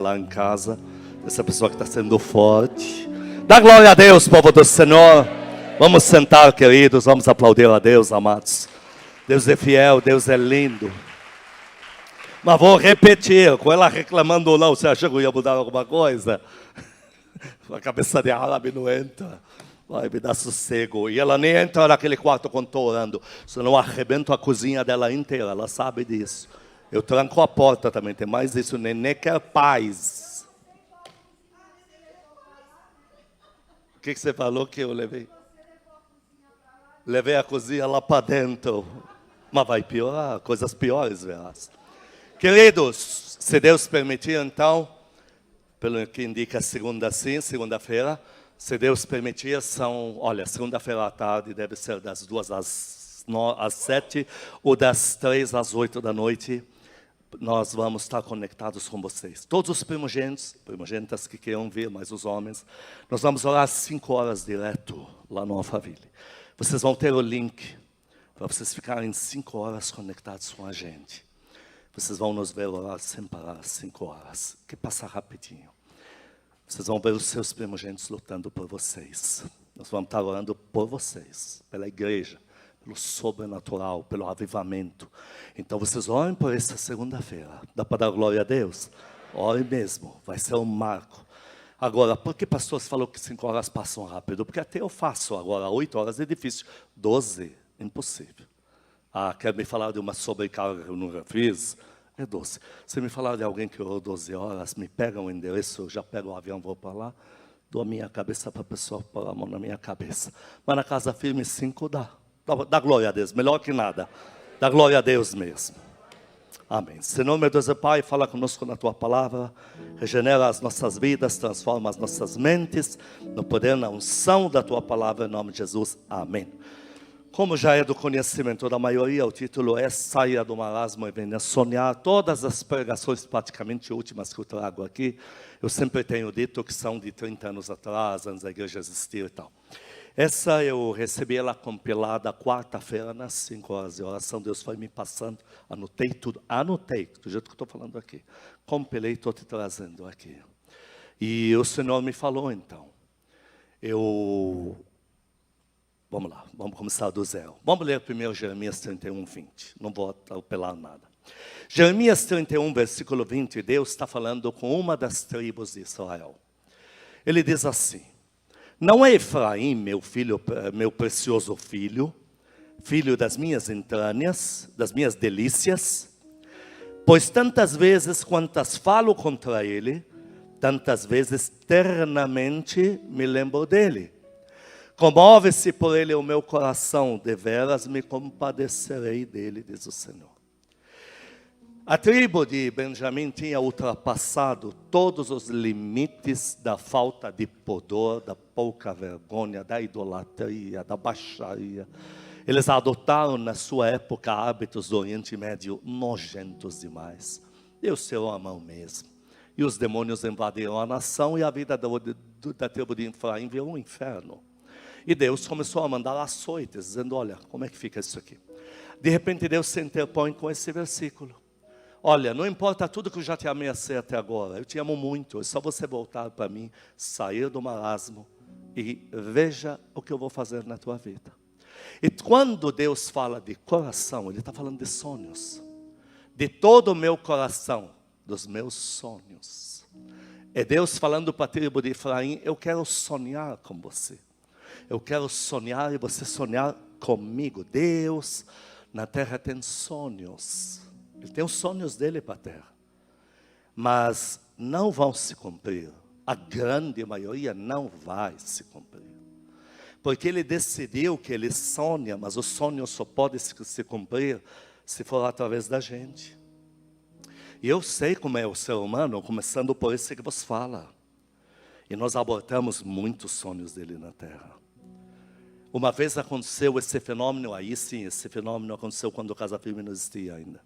lá em casa, essa pessoa que está sendo forte. Dá glória a Deus, povo do Senhor. Vamos sentar, queridos, vamos aplaudir a Deus, amados. Deus é fiel, Deus é lindo. Mas vou repetir, com ela reclamando ou não, você achou que eu ia mudar alguma coisa? A cabeça de árabe não entra. Vai me dar sossego. E ela nem entra naquele quarto quando estou orando, senão eu arrebento a cozinha dela inteira, ela sabe disso. Eu tranco a porta também, tem mais isso, neném quer paz. O que você falou que eu levei? Levei a cozinha lá para dentro. Mas vai piorar, coisas piores verás. Queridos, se Deus permitir então, pelo que indica segunda-feira, se Deus permitir, segunda-feira à tarde deve ser das 2 às 7 ou das 3 às 8 da noite. Nós vamos estar conectados com vocês. Todos os primogênitas que queiram vir, mais os homens. Nós vamos orar às 5 horas direto lá no Alphaville. Vocês vão ter o link para vocês ficarem 5 horas conectados com a gente. Vocês vão nos ver orar sem parar às 5 horas, que passa rapidinho. Vocês vão ver os seus primogênitos lutando por vocês. Nós vamos estar orando por vocês, pela igreja, pelo sobrenatural, pelo avivamento. Então vocês orem por essa segunda-feira. Dá para dar glória a Deus? Orem mesmo, vai ser um marco. Agora, por que pastor falou que 5 horas passam rápido? Porque até eu faço agora, 8 horas é difícil, 12, impossível. Quer me falar de uma sobrecarga que eu nunca fiz? É 12. Se me falar de alguém que orou 12 horas, me pega um endereço, eu já pego o avião, vou para lá, dou a minha cabeça para a pessoa pôr a mão na minha cabeça. Mas na casa firme 5 dá. Dá glória a Deus, melhor que nada. Dá glória a Deus mesmo. Amém. Senhor, meu Deus e Pai, fala conosco na Tua palavra, regenera as nossas vidas, transforma as nossas mentes, no poder, na unção da Tua palavra, em nome de Jesus. Amém. Como já é do conhecimento da maioria, o título é Saia do Marasmo e Venha Sonhar. Todas as pregações praticamente últimas que eu trago aqui, eu sempre tenho dito que são de 30 anos atrás, antes da igreja existir e tal. Essa eu recebi ela compilada quarta-feira, nas 5 horas de oração. Deus foi me passando, anotei tudo, do jeito que eu estou falando aqui. Compilei, estou te trazendo aqui. E o Senhor me falou então. Vamos lá, vamos começar do zero. Vamos ler primeiro Jeremias 31, 20. Não vou atropelar nada. Jeremias 31, versículo 20, Deus está falando com uma das tribos de Israel. Ele diz assim: não é Efraim, meu filho, meu precioso filho, filho das minhas entranhas, das minhas delícias, pois tantas vezes quantas falo contra ele, tantas vezes ternamente me lembro dele. Comove-se por ele o meu coração, deveras me compadecerei dele, diz o Senhor. A tribo de Benjamim tinha ultrapassado todos os limites da falta de pudor, da pouca vergonha, da idolatria, da baixaria. Eles adotaram na sua época hábitos do Oriente Médio nojentos demais. Deus tirou a mão mesmo. E os demônios invadiram a nação e a vida da tribo de Efraim virou um inferno. E Deus começou a mandar açoites, dizendo: olha, como é que fica isso aqui? De repente Deus se interpõe com esse versículo. Olha, não importa tudo que eu já te ameacei até agora, eu te amo muito, é só você voltar para mim, sair do marasmo e veja o que eu vou fazer na tua vida. E quando Deus fala de coração, Ele está falando de sonhos. De todo o meu coração, dos meus sonhos. É Deus falando para a tribo de Efraim: eu quero sonhar com você. Eu quero sonhar e você sonhar comigo. Deus na terra tem sonhos. Ele tem os sonhos dele para a terra. Mas não vão se cumprir. A grande maioria não vai se cumprir. Porque ele decidiu que ele sonha, mas o sonho só pode se cumprir se for através da gente. E eu sei como é o ser humano, começando por esse que vos fala. E nós abortamos muitos sonhos dele na terra. Uma vez aconteceu esse fenômeno, aí sim, esse fenômeno aconteceu quando o Casa Firme não existia ainda.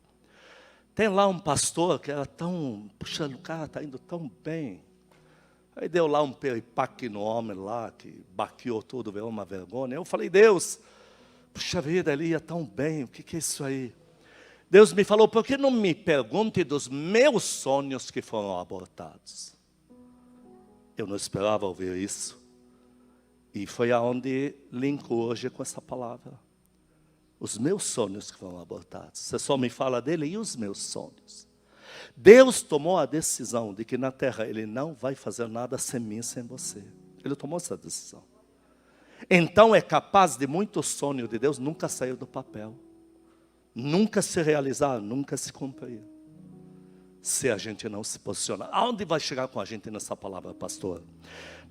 Tem lá um pastor que era tão, puxa, o cara está indo tão bem. Aí deu lá um peripaque no homem lá, que baqueou tudo, veio uma vergonha. Eu falei: Deus, puxa vida, ele ia tão bem, o que é isso aí? Deus me falou, por que não me pergunte dos meus sonhos que foram abortados? Eu não esperava ouvir isso. E foi aonde linko hoje com essa palavra. Os meus sonhos que foram abortados. Você só me fala dele e os meus sonhos. Deus tomou a decisão de que na terra Ele não vai fazer nada sem mim, sem você. Ele tomou essa decisão. Então é capaz de muito sonho de Deus nunca sair do papel. Nunca se realizar, nunca se cumprir. Se a gente não se posicionar. Aonde vai chegar com a gente nessa palavra, pastor?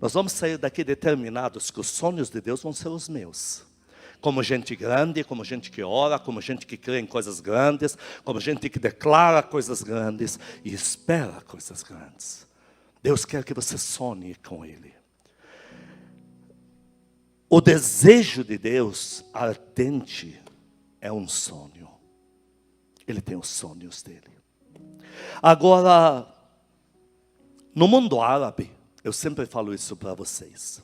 Nós vamos sair daqui determinados que os sonhos de Deus vão ser os meus. Como gente grande, como gente que ora, como gente que crê em coisas grandes, como gente que declara coisas grandes e espera coisas grandes. Deus quer que você sonhe com Ele. O desejo de Deus ardente é um sonho. Ele tem os sonhos dele. Agora, no mundo árabe, eu sempre falo isso para vocês.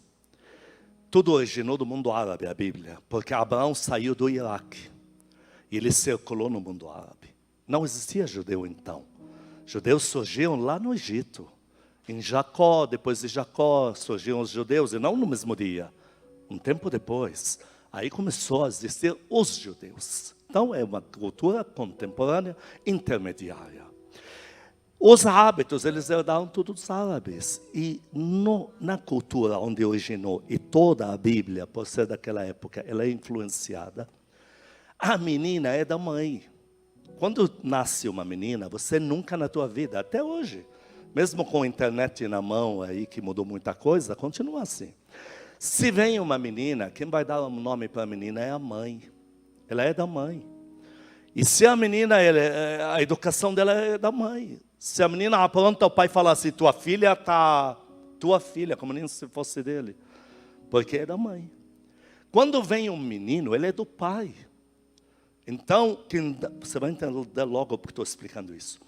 Tudo originou do mundo árabe, a Bíblia. Porque Abraão saiu do Iraque. E ele circulou no mundo árabe. Não existia judeu então. Judeus surgiram lá no Egito. Em Jacó, depois de Jacó, surgiram os judeus. E não no mesmo dia. Um tempo depois. Aí começou a existir os judeus. Então é uma cultura contemporânea intermediária. Os hábitos, eles herdaram tudo dos árabes. E na cultura onde originou, e toda a Bíblia, por ser daquela época, ela é influenciada. A menina é da mãe. Quando nasce uma menina, você nunca na tua vida, até hoje, mesmo com a internet na mão aí, que mudou muita coisa, continua assim. Se vem uma menina, quem vai dar um nome para a menina é a mãe. Ela é da mãe. E se a menina, a educação dela é da mãe. Se a menina apronta, o pai fala assim, tua filha está... Tua filha, como nem se fosse dele. Porque é da mãe. Quando vem um menino, ele é do pai. Então, você vai entender logo porque estou explicando isso.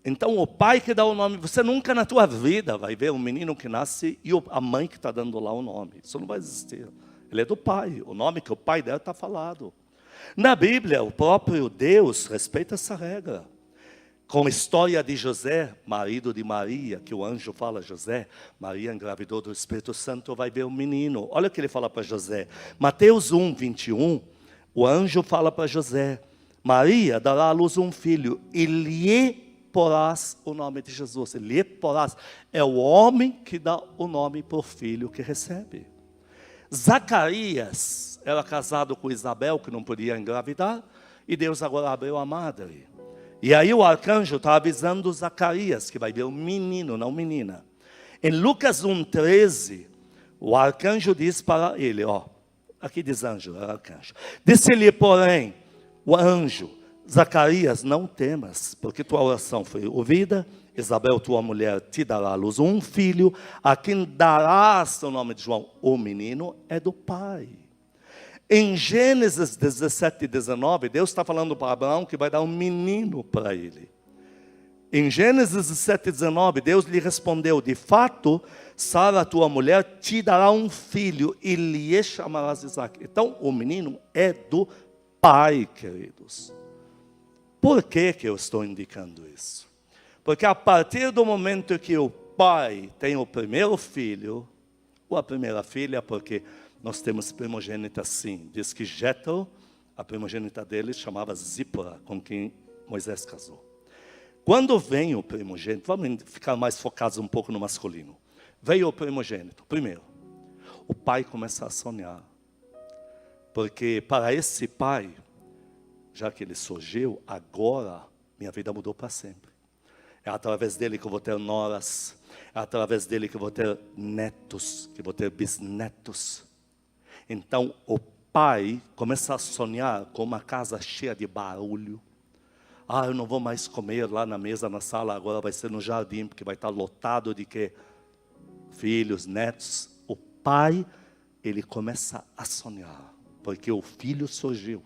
Então, o pai que dá o nome, você nunca na tua vida vai ver um menino que nasce e a mãe que está dando lá o nome. Isso não vai existir. Ele é do pai. O nome que o pai dela está falado. Na Bíblia, o próprio Deus respeita essa regra. Com a história de José, marido de Maria, que o anjo fala a José, Maria engravidou do Espírito Santo, vai ver um menino. Olha o que ele fala para José. Mateus 1, 21, o anjo fala para José, Maria dará à luz um filho, e lhe porás o nome de Jesus. Lhe porás. É o homem que dá o nome para o filho que recebe. Zacarias era casado com Isabel, que não podia engravidar, e Deus agora abriu a madre. E aí o arcanjo está avisando Zacarias, que vai ver um menino, não menina. Em Lucas 1,13, o arcanjo diz para ele, ó, aqui diz anjo, é arcanjo. Disse-lhe, porém, o anjo, Zacarias, não temas, porque tua oração foi ouvida, Isabel, tua mulher, te dará à luz um filho, a quem darás o nome de João. O menino é do pai. Em Gênesis 17 e 19, Deus está falando para Abraão que vai dar um menino para ele. Em Gênesis 17 e 19, Deus lhe respondeu, de fato, Sara, tua mulher, te dará um filho e lhe chamarás Isaac. Então, o menino é do pai, queridos. Por que eu estou indicando isso? Porque a partir do momento que o pai tem o primeiro filho, ou a primeira filha, porque nós temos primogênita sim. Diz que Jetro, a primogênita dele, chamava Zípora, com quem Moisés casou. Quando vem o primogênito, vamos ficar mais focados um pouco no masculino. Veio o primogênito, primeiro. O pai começa a sonhar. Porque para esse pai, já que ele surgiu, agora minha vida mudou para sempre. É através dele que eu vou ter noras, é através dele que eu vou ter netos, que eu vou ter bisnetos. Então o pai começa a sonhar com uma casa cheia de barulho. Ah, eu não vou mais comer lá na mesa, na sala, agora vai ser no jardim, porque vai estar lotado de quê? Filhos, netos. O pai, ele começa a sonhar, porque o filho surgiu.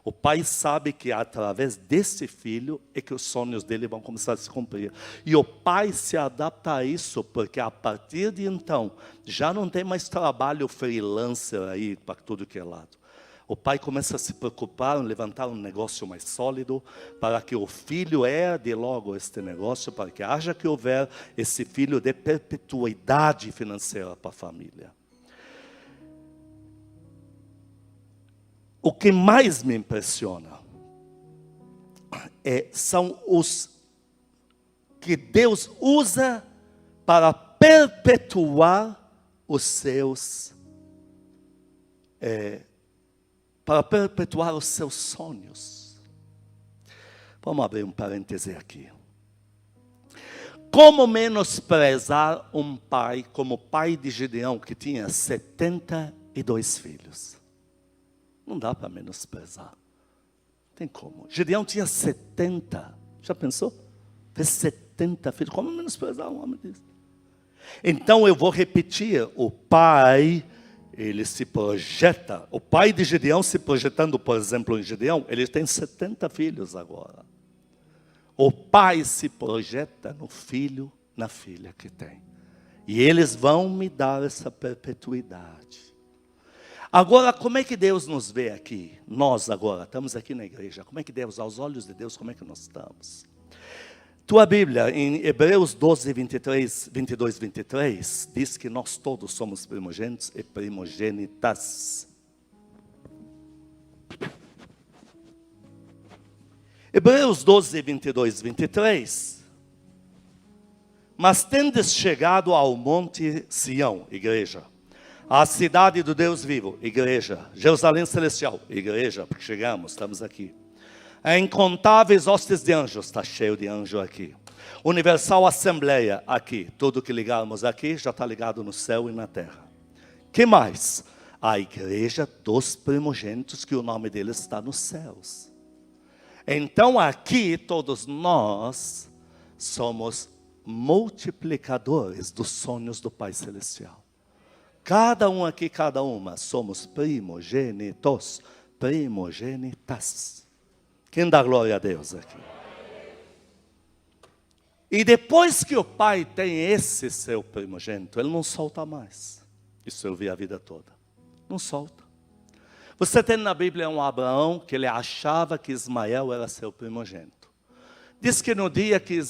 O pai sabe que através desse filho é que os sonhos dele vão começar a se cumprir. E o pai se adapta a isso, porque a partir de então, já não tem mais trabalho freelancer aí para tudo que é lado. O pai começa a se preocupar em levantar um negócio mais sólido, para que o filho herde logo este negócio, para que haja que houver esse filho de perpetuidade financeira para a família. O que mais me impressiona são os que Deus usa para perpetuar os seus sonhos. Vamos abrir um parêntese aqui. Como menosprezar um pai como o pai de Gideão, que tinha 72 filhos? Não dá para menosprezar. Tem como. Gideão tinha 70. Já pensou? Fez 70 filhos. Como menosprezar um homem desse? Então eu vou repetir. O pai, ele se projeta. O pai de Gideão se projetando, por exemplo, em Gideão, ele tem 70 filhos agora. O pai se projeta no filho, na filha que tem. E eles vão me dar essa perpetuidade. Agora, como é que Deus nos vê aqui? Nós agora, estamos aqui na igreja. Como é que Deus, aos olhos de Deus, como é que nós estamos? Tua Bíblia, em Hebreus 12, 22, 23, diz que nós todos somos primogênitos e primogênitas. Hebreus 12, 22, 23. Mas tendes chegado ao monte Sião, igreja. A cidade do Deus vivo, igreja. Jerusalém celestial, igreja, porque chegamos, estamos aqui. A incontáveis hostes de anjos, está cheio de anjo aqui. Universal Assembleia, aqui. Tudo que ligarmos aqui já está ligado no céu e na terra. Que mais? A igreja dos primogênitos, que o nome deles está nos céus. Então aqui todos nós somos multiplicadores dos sonhos do Pai Celestial. Cada um aqui, cada uma, somos primogênitos, primogênitas. Quem dá glória a Deus aqui? E depois que o pai tem esse seu primogênito, ele não solta mais. Isso eu vi a vida toda. Não solta. Você tem na Bíblia um Abraão que ele achava que Ismael era seu primogênito. Diz que no dia que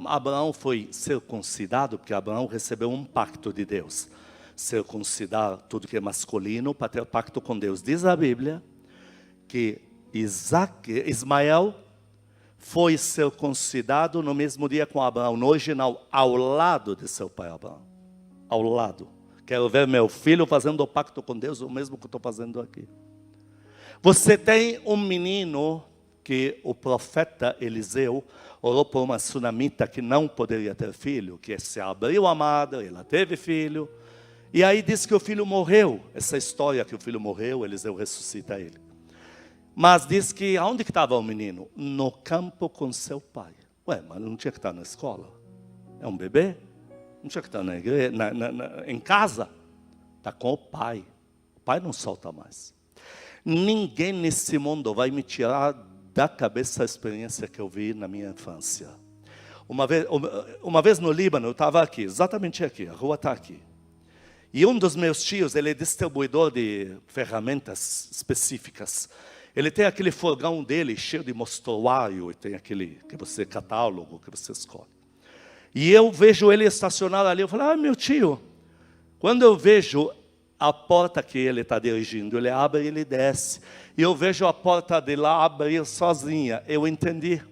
Abraão foi circuncidado, porque Abraão recebeu um pacto de Deus, circuncidar tudo que é masculino para ter pacto com Deus. Diz a Bíblia que Ismael foi circuncidado no mesmo dia com Abraão, no original, ao lado de seu pai Abraão. Ao lado. Quero ver meu filho fazendo o pacto com Deus, o mesmo que eu estou fazendo aqui. Você tem um menino que o profeta Eliseu orou por uma sunamita que não poderia ter filho, que se abriu a madre, ela teve filho. E aí diz que o filho morreu. Essa história que o filho morreu, Eliseu ressuscita ele. Mas diz que, aonde que estava o menino? No campo com seu pai. Ué, mas não tinha que estar na escola? É um bebê? Não tinha que estar na igreja, em casa? Está com o pai. O pai não solta mais. Ninguém nesse mundo vai me tirar da cabeça a experiência que eu vi na minha infância. Uma vez no Líbano, eu estava aqui, exatamente aqui, a rua está aqui. E um dos meus tios, ele é distribuidor de ferramentas específicas. Ele tem aquele fogão dele cheio de mostruário, e tem aquele catálogo que você escolhe. E eu vejo ele estacionado ali, eu falo, meu tio, quando eu vejo a porta que ele está dirigindo, ele abre e ele desce. E eu vejo a porta de lá abrir sozinha, eu entendi.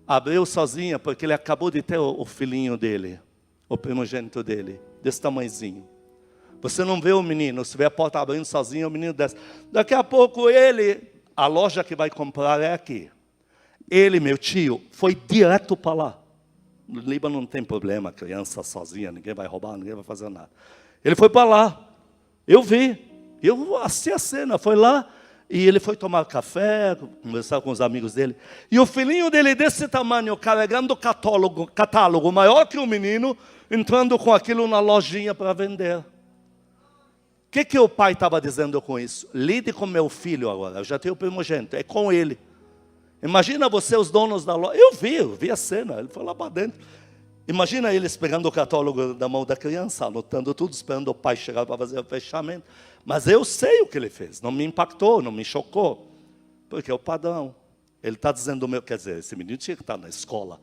Abriu sozinha porque ele acabou de ter o filhinho dele, o primogênito dele, desse tamanhozinho. Você não vê o menino, você vê a porta abrindo sozinha, o menino desce. Daqui a pouco a loja que vai comprar é aqui. Ele, meu tio, foi direto para lá. No Líbano não tem problema, criança sozinha, ninguém vai roubar, ninguém vai fazer nada. Ele foi para lá. Eu vi. Eu assisti a cena, foi lá. E ele foi tomar café, conversar com os amigos dele. E o filhinho dele desse tamanho, carregando catálogo maior que o menino, entrando com aquilo na lojinha para vender. O que o pai estava dizendo com isso? Lide com meu filho agora, eu já tenho o primogênito, é com ele. Imagina você, os donos da loja. Eu vi a cena, ele foi lá para dentro. Imagina eles pegando o catálogo da mão da criança, anotando tudo, esperando o pai chegar para fazer o fechamento. Mas eu sei o que ele fez, não me impactou, não me chocou, porque é o padrão. Ele está dizendo, quer dizer, esse menino tinha que estar na escola.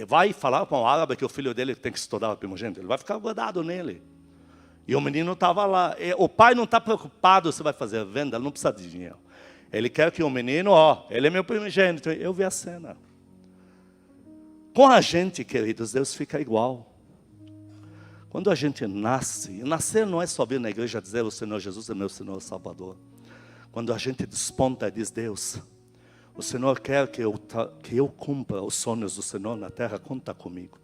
Vai falar com o árabe que o filho dele tem que estudar o primogênito, ele vai ficar guardado nele. E o menino estava lá. O pai não está preocupado se vai fazer a venda, ele não precisa de dinheiro. Ele quer que o menino, ele é meu primogênito. Eu vi a cena. Com a gente, queridos, Deus fica igual. Quando a gente nasce, nascer não é só vir na igreja dizer o Senhor Jesus é meu Senhor Salvador. Quando a gente desponta e diz, Deus, o Senhor quer que eu cumpra os sonhos do Senhor na terra, conta comigo.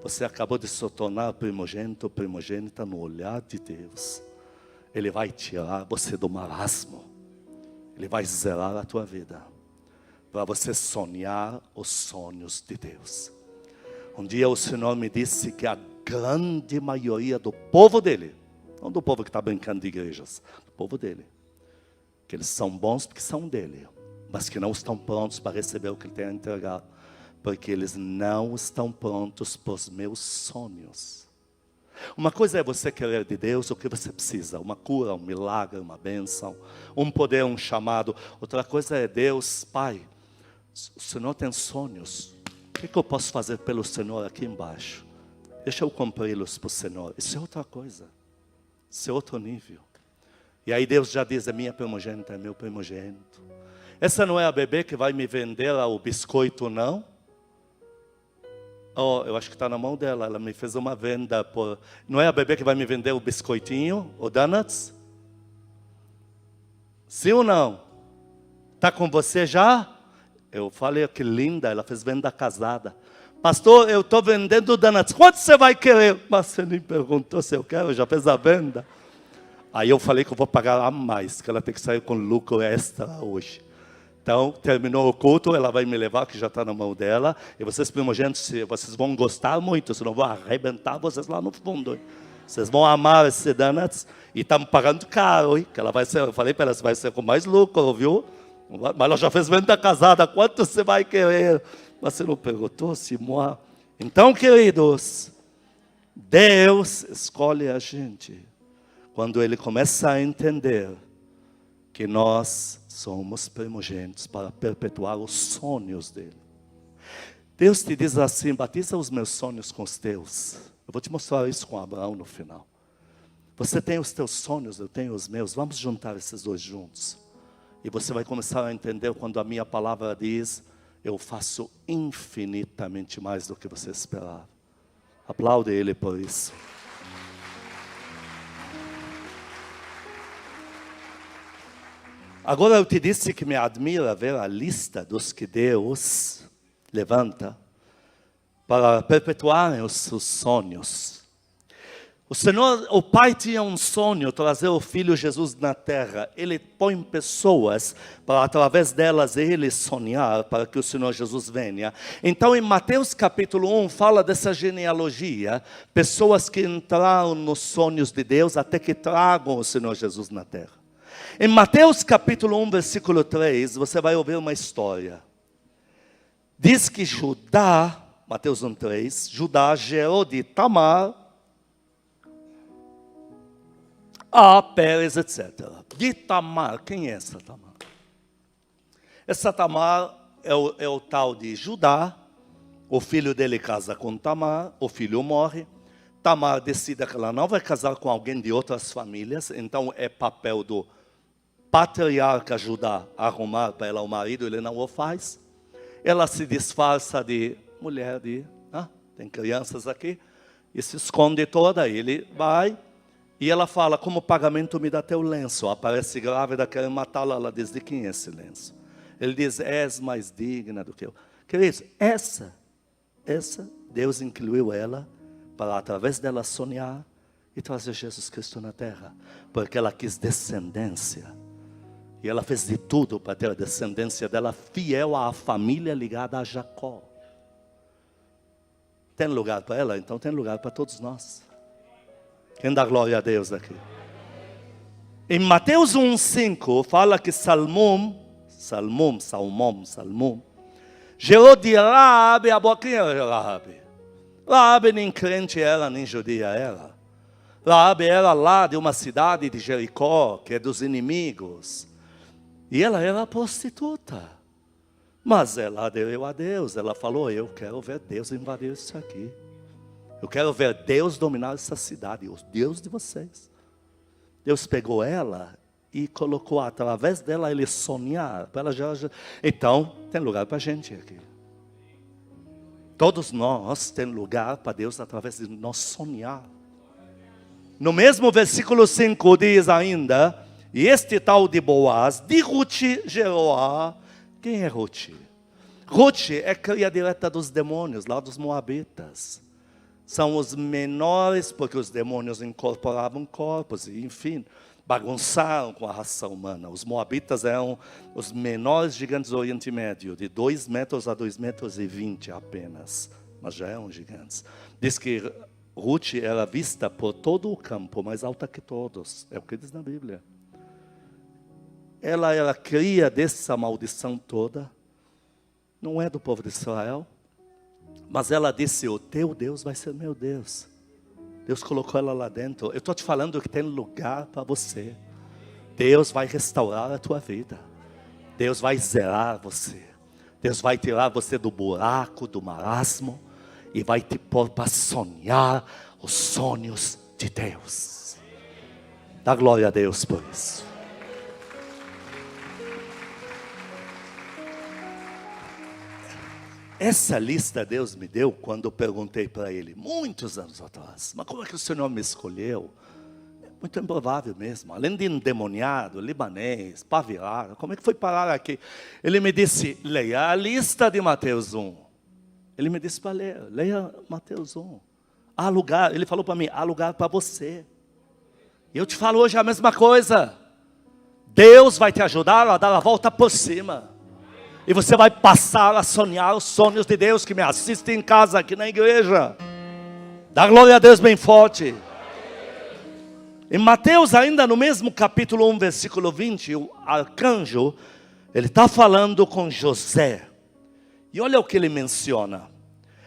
Você acabou de se tornar primogênito, primogênita no olhar de Deus. Ele vai tirar você do marasmo. Ele vai zerar a tua vida. Para você sonhar os sonhos de Deus. Um dia o Senhor me disse que a grande maioria do povo dele, não do povo que está brincando de igrejas, do povo dele, que eles são bons porque são dele, mas que não estão prontos para receber o que ele tem a entregar, porque eles não estão prontos para os meus sonhos. Uma coisa é você querer de Deus o que você precisa, uma cura, um milagre, uma bênção, um poder, um chamado. Outra coisa é Deus, Pai, o Senhor tem sonhos, o que eu posso fazer pelo Senhor aqui embaixo? Deixa eu cumpri-los para o Senhor. Isso é outra coisa, isso é outro nível. E aí Deus já diz, é minha primogênita, é meu primogênito. Essa não é a bebê que vai me vender o biscoito, não? Eu acho que está na mão dela, ela me fez uma venda por... Não é a bebê que vai me vender o biscoitinho, o donuts? Sim ou não? Está com você já? Eu falei, que linda, ela fez venda casada. Pastor, eu estou vendendo donuts, quanto você vai querer? Mas você nem perguntou se eu quero, já fez a venda. Aí eu falei que eu vou pagar a mais, que ela tem que sair com lucro extra hoje. Então, terminou o culto, ela vai me levar, que já está na mão dela. E vocês primogênitos, vocês vão gostar muito, senão vou arrebentar vocês lá no fundo. Hein? Vocês vão amar esse donuts. E estamos pagando caro, hein? Que ela vai ser, eu falei para ela, vai ser com mais lucro, viu? Mas ela já fez venda casada, quanto você vai querer? Mas você não perguntou, Simão? Então, queridos, Deus escolhe a gente quando Ele começa a entender que nós somos primogênitos para perpetuar os sonhos dEle. Deus te diz assim, batiza os meus sonhos com os teus. Eu vou te mostrar isso com Abraão no final. Você tem os teus sonhos, eu tenho os meus. Vamos juntar esses dois juntos. E você vai começar a entender quando a minha palavra diz, eu faço infinitamente mais do que você esperava. Aplaude Ele por isso. Agora eu te disse que me admira ver a lista dos que Deus levanta para perpetuarem os seus sonhos. O Senhor, o Pai tinha um sonho, trazer o Filho Jesus na terra. Ele põe pessoas para, através delas, Ele sonhar para que o Senhor Jesus venha. Então, em Mateus capítulo 1, fala dessa genealogia. Pessoas que entraram nos sonhos de Deus até que tragam o Senhor Jesus na terra. Em Mateus capítulo 1, versículo 3, você vai ouvir uma história. Diz que Judá, Mateus 1, 3, Judá gerou de Tamar, Pérez, etc. De Tamar, quem é essa Tamar? Essa Tamar é o tal de Judá, o filho dele casa com Tamar, o filho morre, Tamar decide que ela não vai casar com alguém de outras famílias, então é papel do patriarca Judá arrumar para ela o marido, ele não o faz. Ela se disfarça de mulher tem crianças aqui, e se esconde toda, ele vai, e ela fala, como pagamento me dá teu lenço. Aparece grávida, quer matá-la, ela diz, de quem é esse lenço? Ele diz, és mais digna do que eu. Queridos, essa, Deus incluiu ela, para através dela sonhar, e trazer Jesus Cristo na terra, porque ela quis descendência. E ela fez de tudo para ter a descendência dela fiel à família ligada a Jacó. Tem lugar para ela? Então tem lugar para todos nós. Quem dá glória a Deus aqui? Em Mateus 1,5 fala que Salmão, gerou de Raabe a boa. Quem é Raabe? Raabe nem crente era, nem judia era. Raabe era lá de uma cidade de Jericó, que é dos inimigos. E ela era prostituta. Mas ela aderiu a Deus. Ela falou, eu quero ver Deus invadir isso aqui. Eu quero ver Deus dominar essa cidade, o Deus de vocês. Deus pegou ela e colocou através dela ele sonhar. Para ela já. Então, tem lugar para a gente aqui. Todos nós temos lugar para Deus através de nós sonhar. No mesmo versículo 5 diz ainda, e este tal de Boaz, de Ruth gerou a... Quem é Ruth? Ruth é cria direta dos demônios, lá dos moabitas. São os menores, porque os demônios incorporavam corpos, e enfim, bagunçaram com a raça humana. Os moabitas eram os menores gigantes do Oriente Médio, de 2 metros a 2,20 metros apenas, mas já eram gigantes. Diz que Ruth era vista por todo o campo, mais alta que todos, é o que diz na Bíblia. Ela era cria dessa maldição toda, não é do povo de Israel, mas ela disse, o teu Deus vai ser meu Deus. Deus colocou ela lá dentro. Eu estou te falando que tem lugar para você. Deus vai restaurar a tua vida. Deus vai zerar você. Deus vai tirar você do buraco, do marasmo, e vai te pôr para sonhar os sonhos de Deus. Dá glória a Deus por isso. Essa lista Deus me deu quando eu perguntei para Ele, muitos anos atrás, mas como é que o Senhor me escolheu? É muito improvável mesmo, além de endemoniado, libanês, pavirado, como é que foi parar aqui? Ele me disse, leia a lista de Mateus 1. Ele me disse para ler, leia Mateus 1. Há lugar, ele falou para mim, há lugar para você. E eu te falo hoje a mesma coisa. Deus vai te ajudar a dar a volta por cima. E você vai passar a sonhar os sonhos de Deus que me assiste em casa, aqui na igreja. Dá glória a Deus bem forte. Em Mateus, ainda no mesmo capítulo 1, versículo 20, o arcanjo, ele está falando com José. E olha o que ele menciona.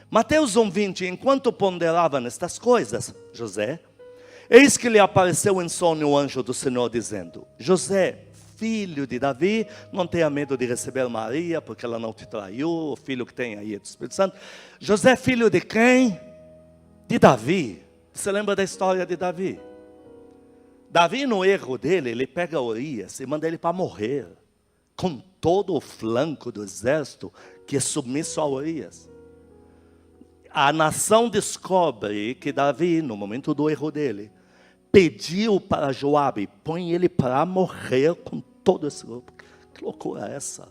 Mateus 1, 20, enquanto ponderava nestas coisas, José, eis que lhe apareceu em sonho o anjo do Senhor, dizendo, José, filho de Davi, não tenha medo de receber Maria, porque ela não te traiu, o filho que tem aí é do Espírito Santo. José, filho de quem? De Davi. Você lembra da história de Davi? Davi, no erro dele, ele pega Urias e manda ele para morrer, com todo o flanco do exército que é submisso a Urias. A nação descobre que Davi, no momento do erro dele, pediu para Joabe, põe ele para morrer com todo esse grupo. Que loucura é essa?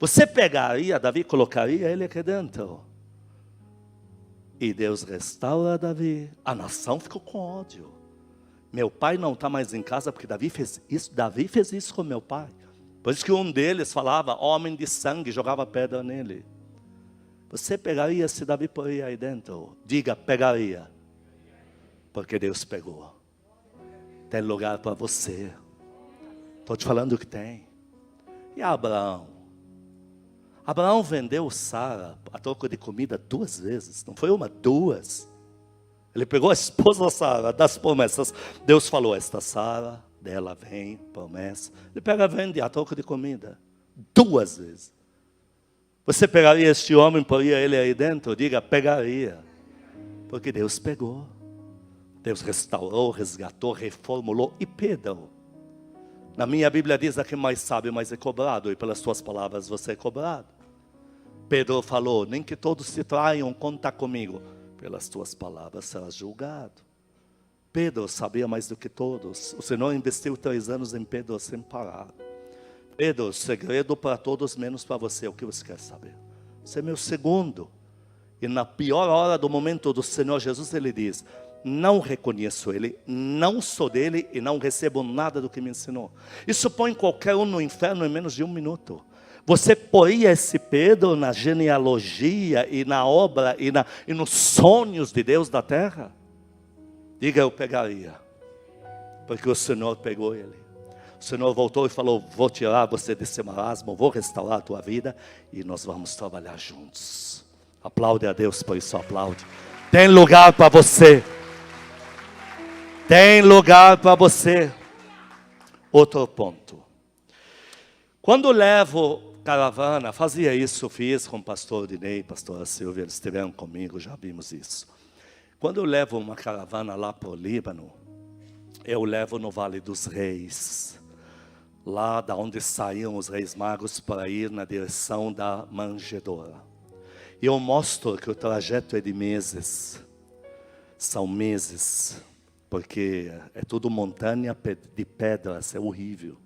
Você pegaria Davi e colocaria ele aqui dentro. E Deus restaura Davi. A nação ficou com ódio. Meu pai não está mais em casa porque Davi fez isso. Davi fez isso com meu pai. Por isso que um deles falava, homem de sangue, jogava pedra nele. Você pegaria se Davi poria aí dentro? Diga, pegaria. Porque Deus pegou. Tem lugar para você. Estou te falando que tem. E Abraão? Abraão vendeu Sara a troco de comida 2 vezes. Não foi uma, 2. Ele pegou a esposa Sara das promessas. Deus falou, esta Sara, dela vem promessa. Ele pega, vende a troco de comida 2 vezes. Você pegaria este homem, poria ele aí dentro? Diga, pegaria. Porque Deus pegou. Deus restaurou, resgatou, reformulou. E Pedro? Na minha Bíblia diz que mais sabe, mais é cobrado. E pelas suas palavras você é cobrado. Pedro falou, nem que todos te traiam, conta comigo. Pelas tuas palavras serás julgado. Pedro sabia mais do que todos. O Senhor investiu 3 anos em Pedro sem parar. Pedro, segredo para todos, menos para você. O que você quer saber? Você é meu segundo. E na pior hora do momento do Senhor Jesus, ele diz, não reconheço ele, não sou dele e não recebo nada do que me ensinou. Isso põe qualquer um no inferno em menos de 1 minuto. Você poria esse Pedro na genealogia e na obra e nos sonhos de Deus da terra? Diga, eu pegaria. Porque o Senhor pegou ele. O Senhor voltou e falou, vou tirar você desse marasmo, vou restaurar a tua vida e nós vamos trabalhar juntos. Aplaude a Deus por isso, aplaude. Tem lugar para você. Tem lugar para você. Outro ponto. Quando levo caravana, fazia isso, fiz com o pastor Dinei, pastora Silvia, eles estiveram comigo, já vimos isso. Quando eu levo uma caravana lá para o Líbano, eu levo no Vale dos Reis, lá da onde saíam os reis magos para ir na direção da manjedoura. E eu mostro que o trajeto é de meses, são meses, porque é tudo montanha de pedras, é horrível.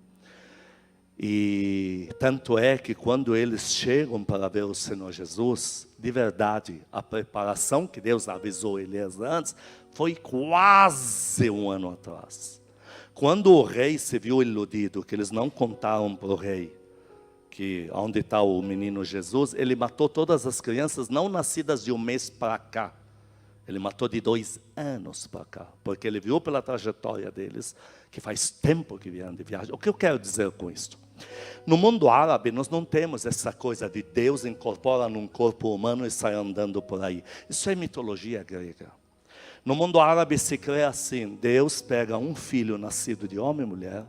E tanto é que quando eles chegam para ver o Senhor Jesus, de verdade, a preparação que Deus avisou eles antes, foi quase um ano atrás. Quando o rei se viu iludido, que eles não contaram para o rei, que onde está o menino Jesus, ele matou todas as crianças não nascidas de um mês para cá. Ele matou de 2 anos para cá, porque ele viu pela trajetória deles, que faz tempo que vieram de viagem. O que eu quero dizer com isso? No mundo árabe, nós não temos essa coisa de Deus incorpora num corpo humano e sai andando por aí. Isso é mitologia grega. No mundo árabe se crê assim, Deus pega um filho nascido de homem e mulher,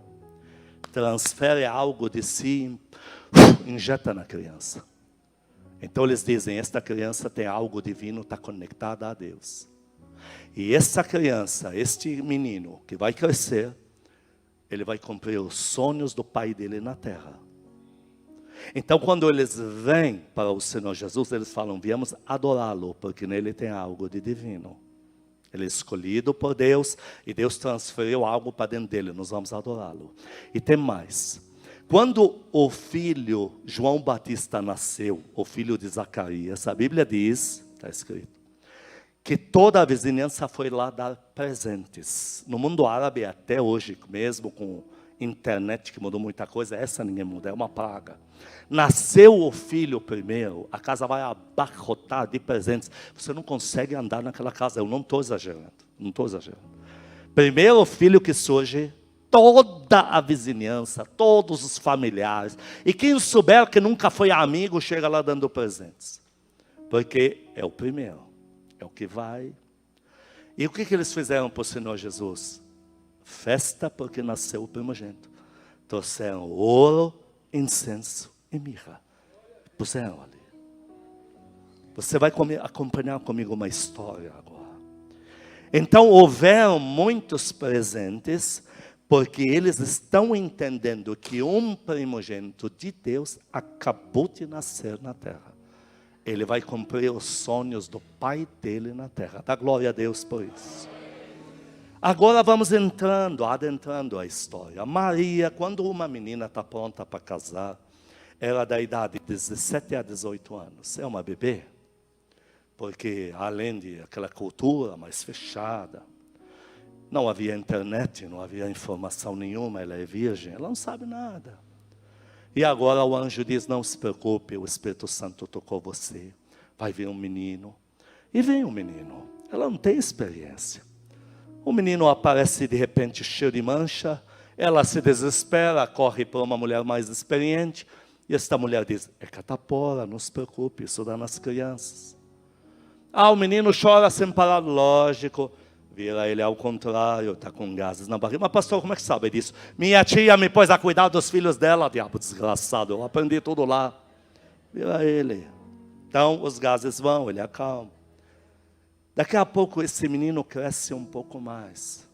transfere algo de si, injeta na criança. Então eles dizem, esta criança tem algo divino, está conectada a Deus. E essa criança, este menino que vai crescer, ele vai cumprir os sonhos do pai dele na terra. Então quando eles vêm para o Senhor Jesus, eles falam, viemos adorá-lo, porque nele tem algo de divino. Ele é escolhido por Deus, e Deus transferiu algo para dentro dele, nós vamos adorá-lo. E tem mais. Quando o filho João Batista nasceu, o filho de Zacarias, a Bíblia diz, está escrito, que toda a vizinhança foi lá dar presentes. No mundo árabe, até hoje, mesmo com internet que mudou muita coisa, essa ninguém muda, é uma praga. Nasceu o filho primeiro, a casa vai abarrotar de presentes. Você não consegue andar naquela casa, eu não estou exagerando, não estou exagerando. Primeiro o filho que surge, toda a vizinhança, todos os familiares. E quem souber que nunca foi amigo, chega lá dando presentes. Porque é o primeiro, é o que vai. E o que eles fizeram para o Senhor Jesus? Festa porque nasceu o primogênito. Trouxeram ouro, incenso e mirra. Puseram ali. Você vai acompanhar comigo uma história agora. Então houveram muitos presentes, porque eles estão entendendo que um primogênito de Deus acabou de nascer na terra. Ele vai cumprir os sonhos do pai dele na terra. Dá glória a Deus por isso. Agora vamos adentrando a história. Maria, quando uma menina está pronta para casar, ela da idade de 17 a 18 anos. É uma bebê. Porque além de aquela cultura mais fechada, não havia internet, não havia informação nenhuma, ela é virgem, ela não sabe nada. E agora o anjo diz, não se preocupe, o Espírito Santo tocou você, vai vir um menino. E vem um menino, ela não tem experiência. O menino aparece de repente cheio de mancha, ela se desespera, corre para uma mulher mais experiente, e esta mulher diz, é catapora, não se preocupe, isso dá nas crianças. O menino chora sem parar, lógico. Vira ele ao contrário, está com gases na barriga. Mas pastor, como é que sabe disso? Minha tia me pôs a cuidar dos filhos dela, diabo desgraçado. Eu aprendi tudo lá. Vira ele. Então os gases vão, ele acalma. Daqui a pouco esse menino cresce um pouco mais.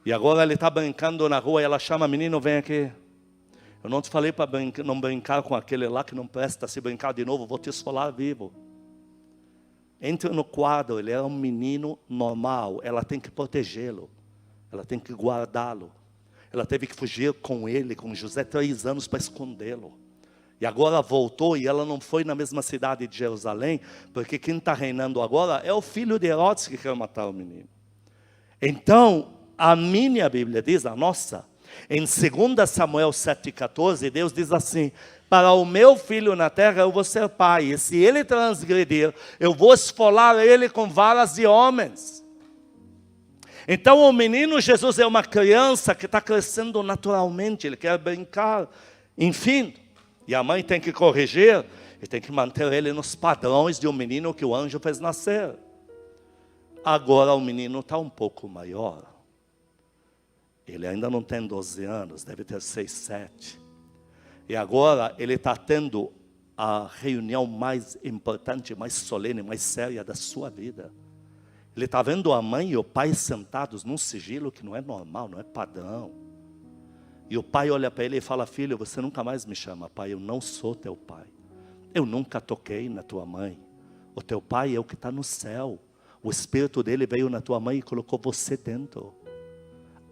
E agora ele está brincando na rua e ela chama, menino, vem aqui. Eu não te falei para não brincar com aquele lá que não presta. Se brincar de novo, vou te esfolar vivo. Entra no quadro, ele era um menino normal, ela tem que protegê-lo, ela tem que guardá-lo. Ela teve que fugir com ele, com José, 3 anos para escondê-lo. E agora voltou e ela não foi na mesma cidade de Jerusalém, porque quem está reinando agora é o filho de Herodes que quer matar o menino. Então, a minha Bíblia diz, a nossa, em 2 Samuel 7,14, Deus diz assim, para o meu filho na terra eu vou ser pai, e se ele transgredir, eu vou esfolar ele com varas de homens. Então o menino Jesus é uma criança que está crescendo naturalmente, ele quer brincar, enfim, e a mãe tem que corrigir, E tem que manter ele nos padrões de um menino que o anjo fez nascer. Agora o menino está um pouco maior. Ele ainda não tem 12 anos, deve ter 6, 7. E agora ele está tendo a reunião mais importante, mais solene, mais séria da sua vida. Ele está vendo a mãe e o pai sentados num sigilo que não é normal, não é padrão. E o pai olha para ele e fala: filho, você nunca mais me chama pai, eu não sou teu pai. Eu nunca toquei na tua mãe. O teu pai é o que está no céu. O espírito dele veio na tua mãe e colocou você dentro.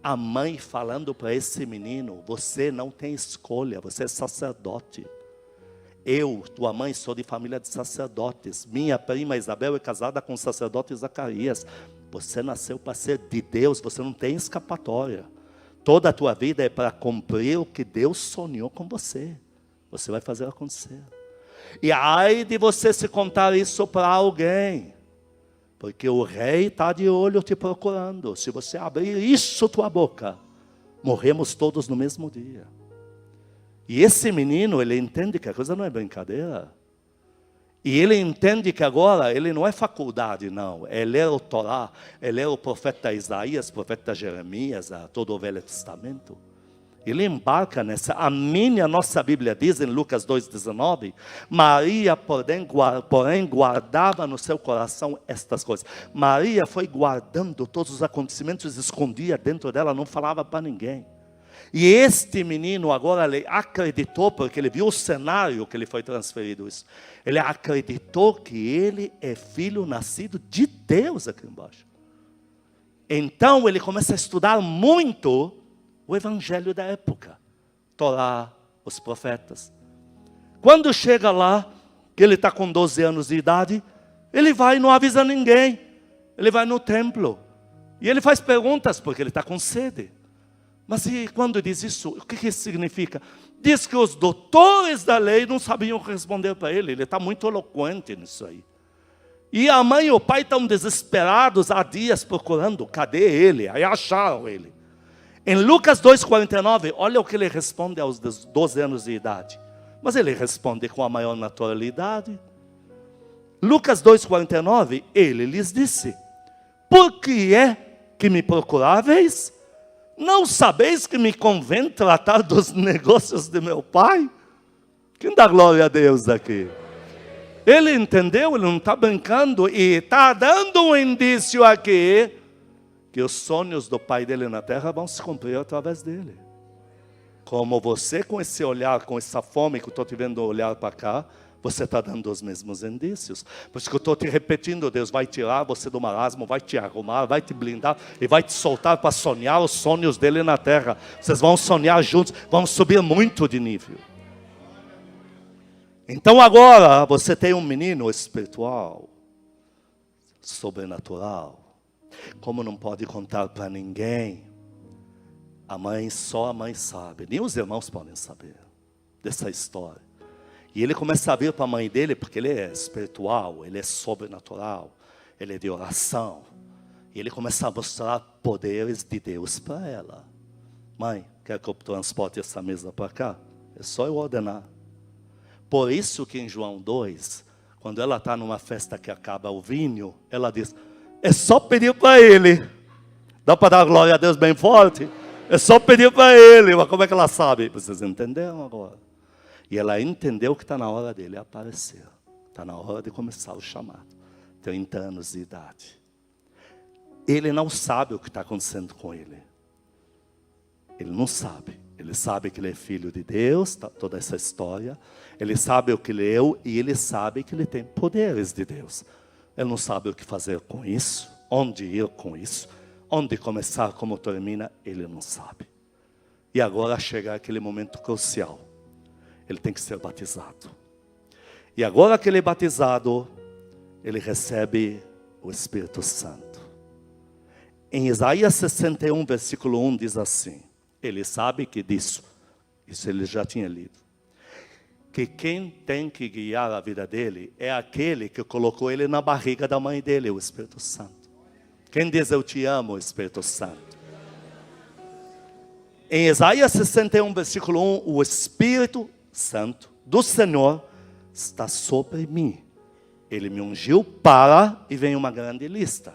A mãe falando para esse menino: você não tem escolha, você é sacerdote. Eu, tua mãe, sou de família de sacerdotes. Minha prima Isabel é casada com o sacerdote Zacarias. Você nasceu para ser de Deus, você não tem escapatória. Toda a tua vida é para cumprir o que Deus sonhou com você. Você vai fazer acontecer. E ai de você se contar isso para alguém. Porque o rei está de olho te procurando. Se você abrir isso tua boca, morremos todos no mesmo dia. E esse menino, ele entende que a coisa não é brincadeira. E ele entende que agora, ele não é faculdade, não. Ele é o Torá, ele é o profeta Isaías, profeta Jeremias, todo o Velho Testamento. Ele embarca nessa. A nossa Bíblia diz em Lucas 2,19, Maria, porém, guardava no seu coração estas coisas. Maria foi guardando todos os acontecimentos, escondia dentro dela, não falava para ninguém. E este menino agora, ele acreditou, porque ele viu o cenário que ele foi transferido isso. Ele acreditou que ele é filho nascido de Deus aqui embaixo. Então ele começa a estudar muito o evangelho da época. Torá, os profetas. Quando chega lá, que ele está com 12 anos de idade, ele vai e não avisa ninguém. Ele vai no templo. E ele faz perguntas, porque ele está com sede. Mas e quando diz isso, o que isso significa? Diz que os doutores da lei não sabiam responder para ele. Ele está muito eloquente nisso aí. E a mãe e o pai estão desesperados há dias procurando. Cadê ele? Aí acharam ele. Em Lucas 2,49, olha o que ele responde aos 12 anos de idade. Mas ele responde com a maior naturalidade. Lucas 2,49, ele lhes disse: por que é que me procuráveis? Não sabeis que me convém tratar dos negócios de meu pai? Quem dá glória a Deus aqui? Ele entendeu, ele não está brincando e está dando um indício aqui que os sonhos do pai dele na terra vão se cumprir através dele. Como você, com esse olhar, com essa fome que eu estou te vendo olhar para cá, você está dando os mesmos indícios. Por isso que eu estou te repetindo, Deus vai tirar você do marasmo, vai te arrumar, vai te blindar e vai te soltar para sonhar os sonhos dele na terra. Vocês vão sonhar juntos, vão subir muito de nível. Então agora você tem um menino espiritual, sobrenatural. Como não pode contar para ninguém, só a mãe sabe, nem os irmãos podem saber dessa história. E ele começa a vir para a mãe dele, porque ele é espiritual, ele é sobrenatural, ele é de oração. E ele começa a mostrar poderes de Deus para ela. Mãe, quer que eu transporte essa mesa para cá? É só eu ordenar. Por isso que em João 2, quando ela está numa festa que acaba o vinho, ela diz: é só pedir para ele. Dá para dar glória a Deus bem forte? É só pedir para ele. Mas como é que ela sabe? Vocês entenderam agora? E ela entendeu que está na hora dele aparecer. Está na hora de começar o chamado. 30 anos de idade. Ele não sabe o que está acontecendo com ele. Ele não sabe. Ele sabe que ele é filho de Deus, toda essa história. Ele sabe o que leu e ele sabe que ele tem poderes de Deus. Ele não sabe o que fazer com isso, onde ir com isso, onde começar, como termina, ele não sabe. E agora chega aquele momento crucial. Ele tem que ser batizado. E agora que ele é batizado, ele recebe o Espírito Santo. Em Isaías 61, versículo 1, diz assim, ele sabe que disso, isso ele já tinha lido, que quem tem que guiar a vida dele é aquele que colocou ele na barriga da mãe dele, o Espírito Santo. Quem diz eu te amo, o Espírito Santo? Em Isaías 61, versículo 1, o Espírito Santo do Senhor está sobre mim. Ele me ungiu para, e vem uma grande lista.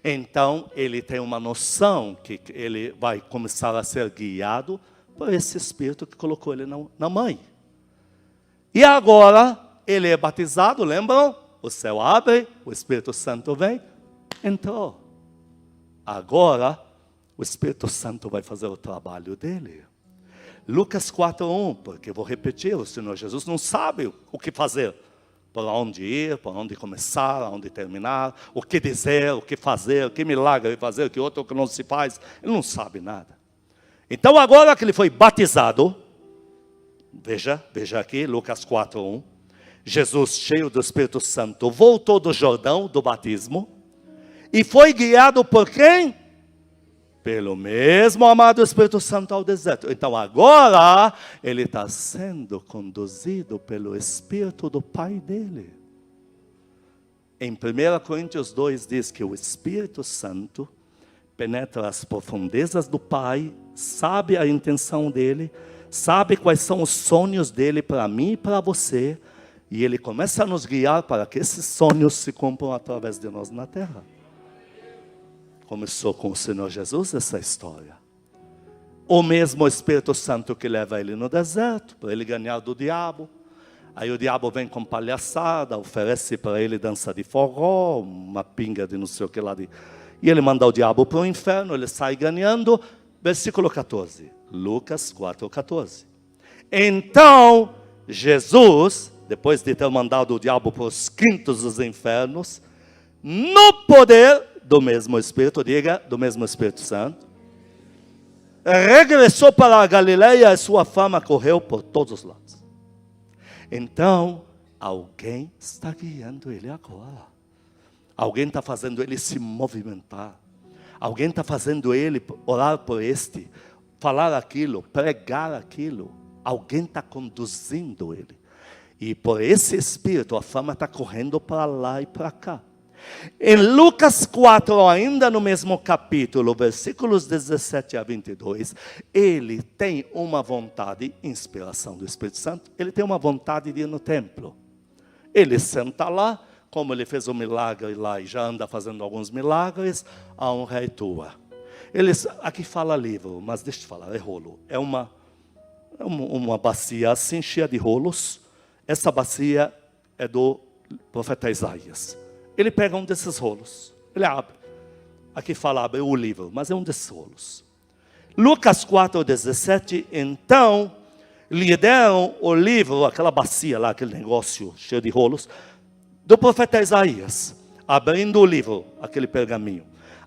Então, ele tem uma noção que ele vai começar a ser guiado por esse Espírito que colocou ele na mãe. E agora, ele é batizado, lembram? O céu abre, o Espírito Santo vem, entrou. Agora, o Espírito Santo vai fazer o trabalho dele. Lucas 4:1, porque vou repetir, o Senhor Jesus não sabe o que fazer. Por onde ir, por onde começar, onde terminar, o que dizer, o que fazer, o que milagre fazer, o que outro que não se faz. Ele não sabe nada. Então agora que ele foi batizado, veja aqui, Lucas 4:1. Jesus, cheio do Espírito Santo, voltou do Jordão, do batismo, e foi guiado por quem? Pelo mesmo amado Espírito Santo ao deserto. Então agora, ele está sendo conduzido pelo Espírito do Pai dele. Em 1 Coríntios 2 diz que o Espírito Santo penetra as profundezas do Pai, sabe a intenção dele, sabe quais são os sonhos dele para mim e para você, e ele começa a nos guiar para que esses sonhos se cumpram através de nós na terra. Começou com o Senhor Jesus essa história. O mesmo Espírito Santo que leva ele no deserto, para ele ganhar do diabo. Aí o diabo vem com palhaçada, oferece para ele dança de forró, uma pinga de não sei o que lá. E ele manda o diabo para o inferno, ele sai ganhando. Versículo 14, Lucas 4:14. Então, Jesus, depois de ter mandado o diabo para os quintos dos infernos, no poder do mesmo Espírito, diga, do mesmo Espírito Santo, regressou para a Galileia e sua fama correu por todos os lados. Então, alguém está guiando ele agora. Alguém está fazendo ele se movimentar. Alguém está fazendo ele orar por este, falar aquilo, pregar aquilo. Alguém está conduzindo ele. E por esse Espírito, a fama está correndo para lá e para cá. Em Lucas 4, ainda no mesmo capítulo, versículos 17 a 22, ele tem uma vontade, inspiração do Espírito Santo, ele tem uma vontade de ir no templo. Ele senta lá, como ele fez um milagre lá e já anda fazendo alguns milagres, a honra é tua. Aqui fala livro, mas deixa eu falar, é rolo. É uma bacia assim, cheia de rolos. Essa bacia é do profeta Isaías. Ele pega um desses rolos, ele abre. Aqui fala, abre o livro, mas é um desses rolos. Lucas 4:17, então, lhe deram o livro, aquela bacia lá, aquele negócio cheio de rolos, do profeta Isaías. Abrindo o livro, aquele pergaminho,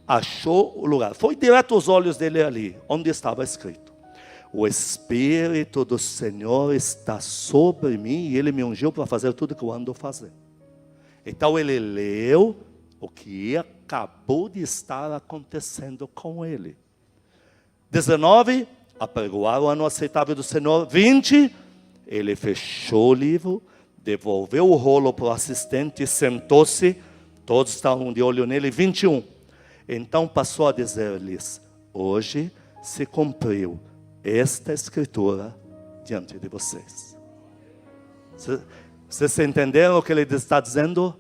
achou o lugar. Foi direto aos olhos dele ali, onde estava escrito: o Espírito do Senhor está sobre mim, e ele me ungiu para fazer tudo que eu ando fazendo. Então ele leu o que acabou de estar acontecendo com ele. 19, apregoar o ano aceitável do Senhor. 20, ele fechou o livro, devolveu o rolo para o assistente, sentou-se, todos estavam de olho nele. 21, então passou a dizer-lhes: hoje se cumpriu esta escritura diante de vocês. Vocês entenderam o que ele está dizendo?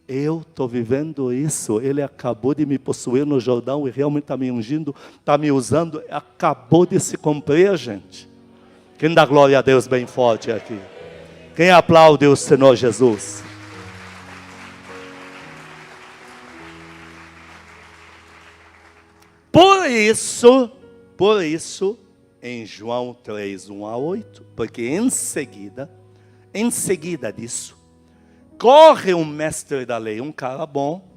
Eu estou vivendo isso. Ele acabou de me possuir no Jordão e realmente está me ungindo, está me usando. Acabou de se cumprir, gente. Quem dá glória a Deus bem forte aqui? Quem aplaude o Senhor Jesus? Por isso, em João 3, 1 a 8, porque em seguida disso, corre um mestre da lei, um cara bom,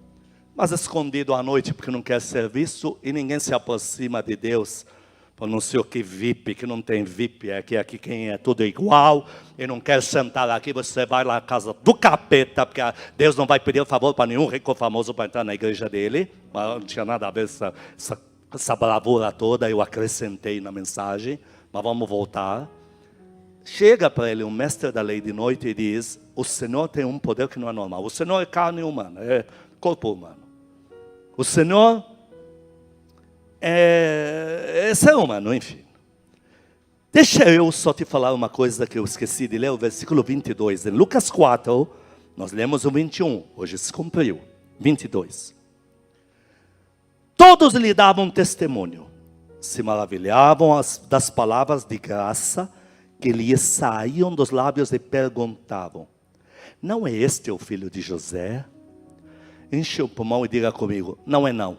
mas escondido à noite porque não quer ser visto, e ninguém se aproxima de Deus por não sei o que VIP, que não tem VIP, é que aqui quem é tudo igual, e não quer sentar aqui, você vai lá na casa do capeta, porque Deus não vai pedir favor para nenhum rico famoso para entrar na igreja dele, mas não tinha nada a ver essa bravura toda, eu acrescentei na mensagem, mas vamos voltar. Chega para ele um mestre da lei de noite e diz: o Senhor tem um poder que não é normal. O Senhor é carne humana, é corpo humano. O Senhor é ser humano, enfim. Deixa eu só te falar uma coisa que eu esqueci de ler, o versículo 22. Em Lucas 4, nós lemos o 21, hoje se cumpriu. 22. Todos lhe davam testemunho, se maravilhavam das palavras de graça que lhes saíam dos lábios e perguntavam: não é este o filho de José? Enche o pulmão e diga comigo: não é não.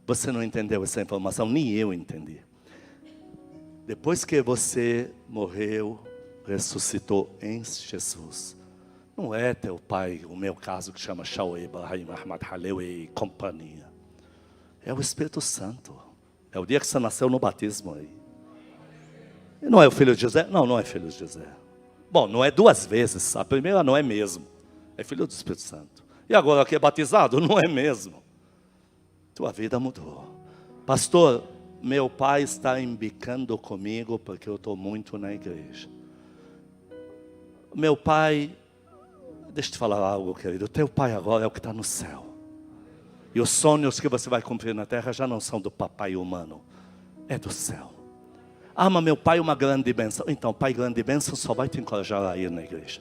Você não entendeu essa informação, nem eu entendi. Depois que você morreu, ressuscitou em Jesus, não é teu pai, o meu caso que chama Shaul Ibrahim Ahmad Haleu e companhia. É o Espírito Santo. É o dia que você nasceu no batismo aí. E não é o filho de José? Não, não é filho de José. Bom, não é duas vezes. A primeira não é mesmo. É filho do Espírito Santo. E agora que é batizado, não é mesmo. Tua vida mudou. Pastor, meu pai está embicando comigo porque eu estou muito na igreja. Meu pai, deixa eu te falar algo, querido. Teu pai agora é o que está no céu. E os sonhos que você vai cumprir na terra já não são do papai humano. É do céu. Ah, mas meu pai é uma grande bênção. Então, pai grande bênção só vai te encorajar a ir na igreja.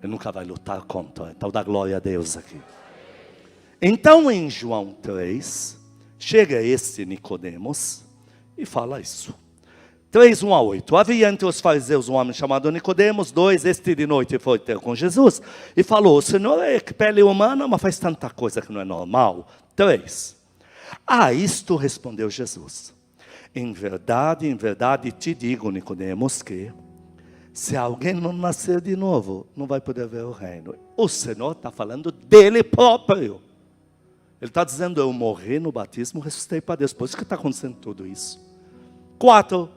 Ele nunca vai lutar contra. Então dá glória a Deus aqui. Então em João 3, chega esse Nicodemos e fala isso. 3, 1 a 8. Havia entre os fariseus um homem chamado Nicodemos. 2, este de noite foi ter com Jesus e falou: o Senhor é pele humana, mas faz tanta coisa que não é normal. 3. Isto respondeu Jesus: em verdade te digo, Nicodemos, que se alguém não nascer de novo, não vai poder ver o reino. O Senhor está falando dele próprio. Ele está dizendo: eu morri no batismo, ressuscitei para Deus. Por isso que está acontecendo tudo isso. 4,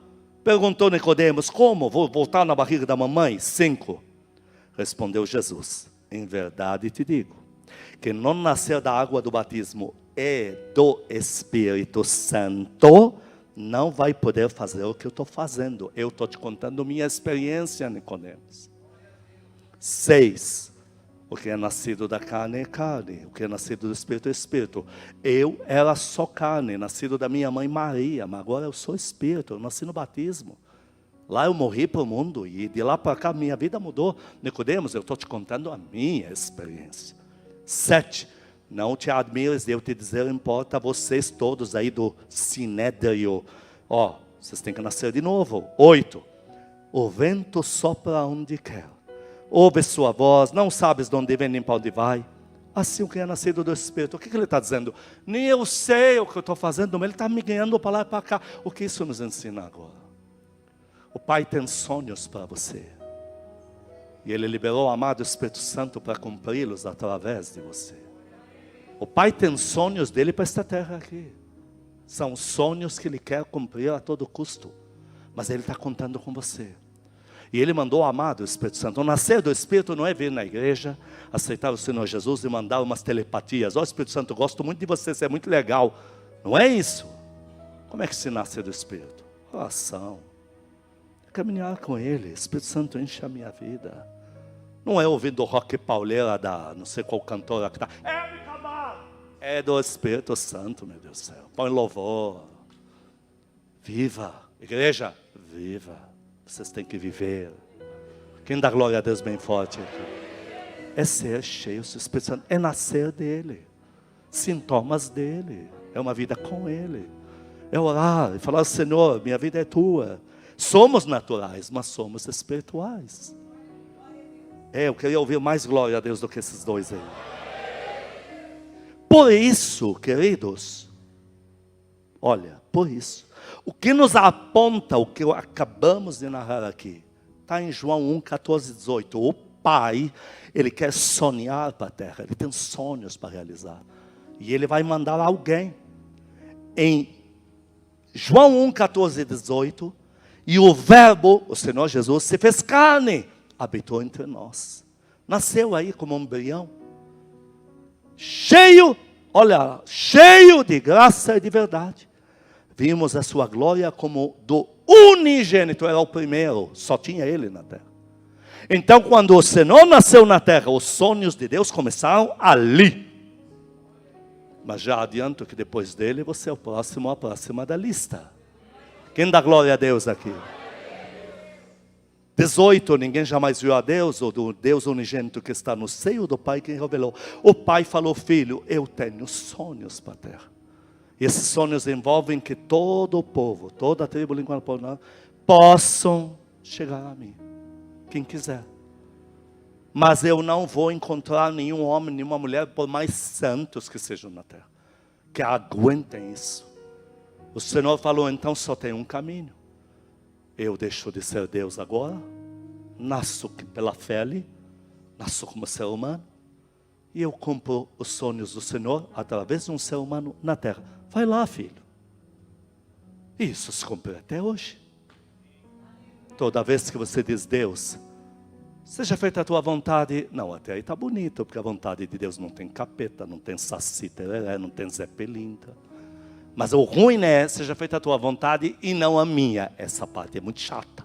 perguntou Nicodemos: como? Vou voltar na barriga da mamãe? 5, respondeu Jesus: em verdade te digo, que não nascer da água do batismo e do Espírito Santo, não vai poder fazer o que eu estou fazendo. Eu estou te contando minha experiência, Nicodemos. 6, o que é nascido da carne é carne, o que é nascido do Espírito é Espírito. Eu era só carne, nascido da minha mãe Maria, mas agora eu sou Espírito, eu nasci no batismo. Lá eu morri para o mundo e de lá para cá minha vida mudou. Nicodemos, eu estou te contando a minha experiência. 7, não te admires de eu te dizer, importa vocês todos aí do Sinédrio. Vocês têm que nascer de novo. 8, o vento sopra onde quer. Ouve sua voz, não sabes de onde vem nem para onde vai. Assim o que é nascido do Espírito. O que ele está dizendo? Nem eu sei o que eu estou fazendo, mas ele está me ganhando para lá e para cá. O que isso nos ensina agora? O Pai tem sonhos para você. E Ele liberou o amado Espírito Santo para cumpri-los através de você. O Pai tem sonhos dele para esta terra aqui. São sonhos que Ele quer cumprir a todo custo. Mas Ele está contando com você. E Ele mandou o amado Espírito Santo. O nascer do Espírito não é vir na igreja, aceitar o Senhor Jesus e mandar umas telepatias. Espírito Santo, gosto muito de você, você é muito legal. Não é isso. Como é que se nasce do Espírito? Oração. Caminhar com Ele. Espírito Santo enche a minha vida. Não é ouvindo o rock pauleira da não sei qual cantora que está. É do Espírito Santo, meu Deus do céu. Põe louvor. Viva. Igreja, viva. Vocês têm que viver. Quem dá glória a Deus bem forte aqui? É ser cheio do Espírito Santo. É nascer dEle. Sintomas dEle. É uma vida com Ele. É orar e falar: Senhor, minha vida é Tua. Somos naturais, mas somos espirituais. Eu queria ouvir mais glória a Deus do que esses dois aí. Por isso, queridos, olha, por isso, o que nos aponta, o que acabamos de narrar aqui, está em João 1, 14, 18. O Pai, Ele quer sonhar para a terra, Ele tem sonhos para realizar. E Ele vai mandar alguém. Em João 1, 14, 18, e o Verbo, o Senhor Jesus, se fez carne, habitou entre nós. Nasceu aí como um embrião. Cheio, olha, cheio de graça e de verdade. Vimos a sua glória como do unigênito, era o primeiro, só tinha Ele na terra. Então quando o Senhor nasceu na terra, os sonhos de Deus começaram ali. Mas já adianto que depois dele você é o próximo, a próxima da lista. Quem dá glória a Deus aqui? 18, ninguém jamais viu a Deus, ou do Deus unigênito que está no seio do Pai, quem revelou. O Pai falou, filho, eu tenho sonhos para a terra. E esses sonhos envolvem que todo o povo, toda a tribo, língua, povo, possam chegar a mim. Quem quiser. Mas eu não vou encontrar nenhum homem, nenhuma mulher, por mais santos que sejam na terra, que aguentem isso. O Senhor falou, então só tem um caminho. Eu deixo de ser Deus agora, nasço pela fé ali, nasço como ser humano, e eu cumpro os sonhos do Senhor através de um ser humano na terra. Vai lá, filho. Isso se cumpre até hoje. Toda vez que você diz, Deus, seja feita a tua vontade. Não, até aí está bonito, porque a vontade de Deus não tem capeta, não tem saci tereré, não tem Zé Pelintra. Mas o ruim é, seja feita a tua vontade e não a minha. Essa parte é muito chata.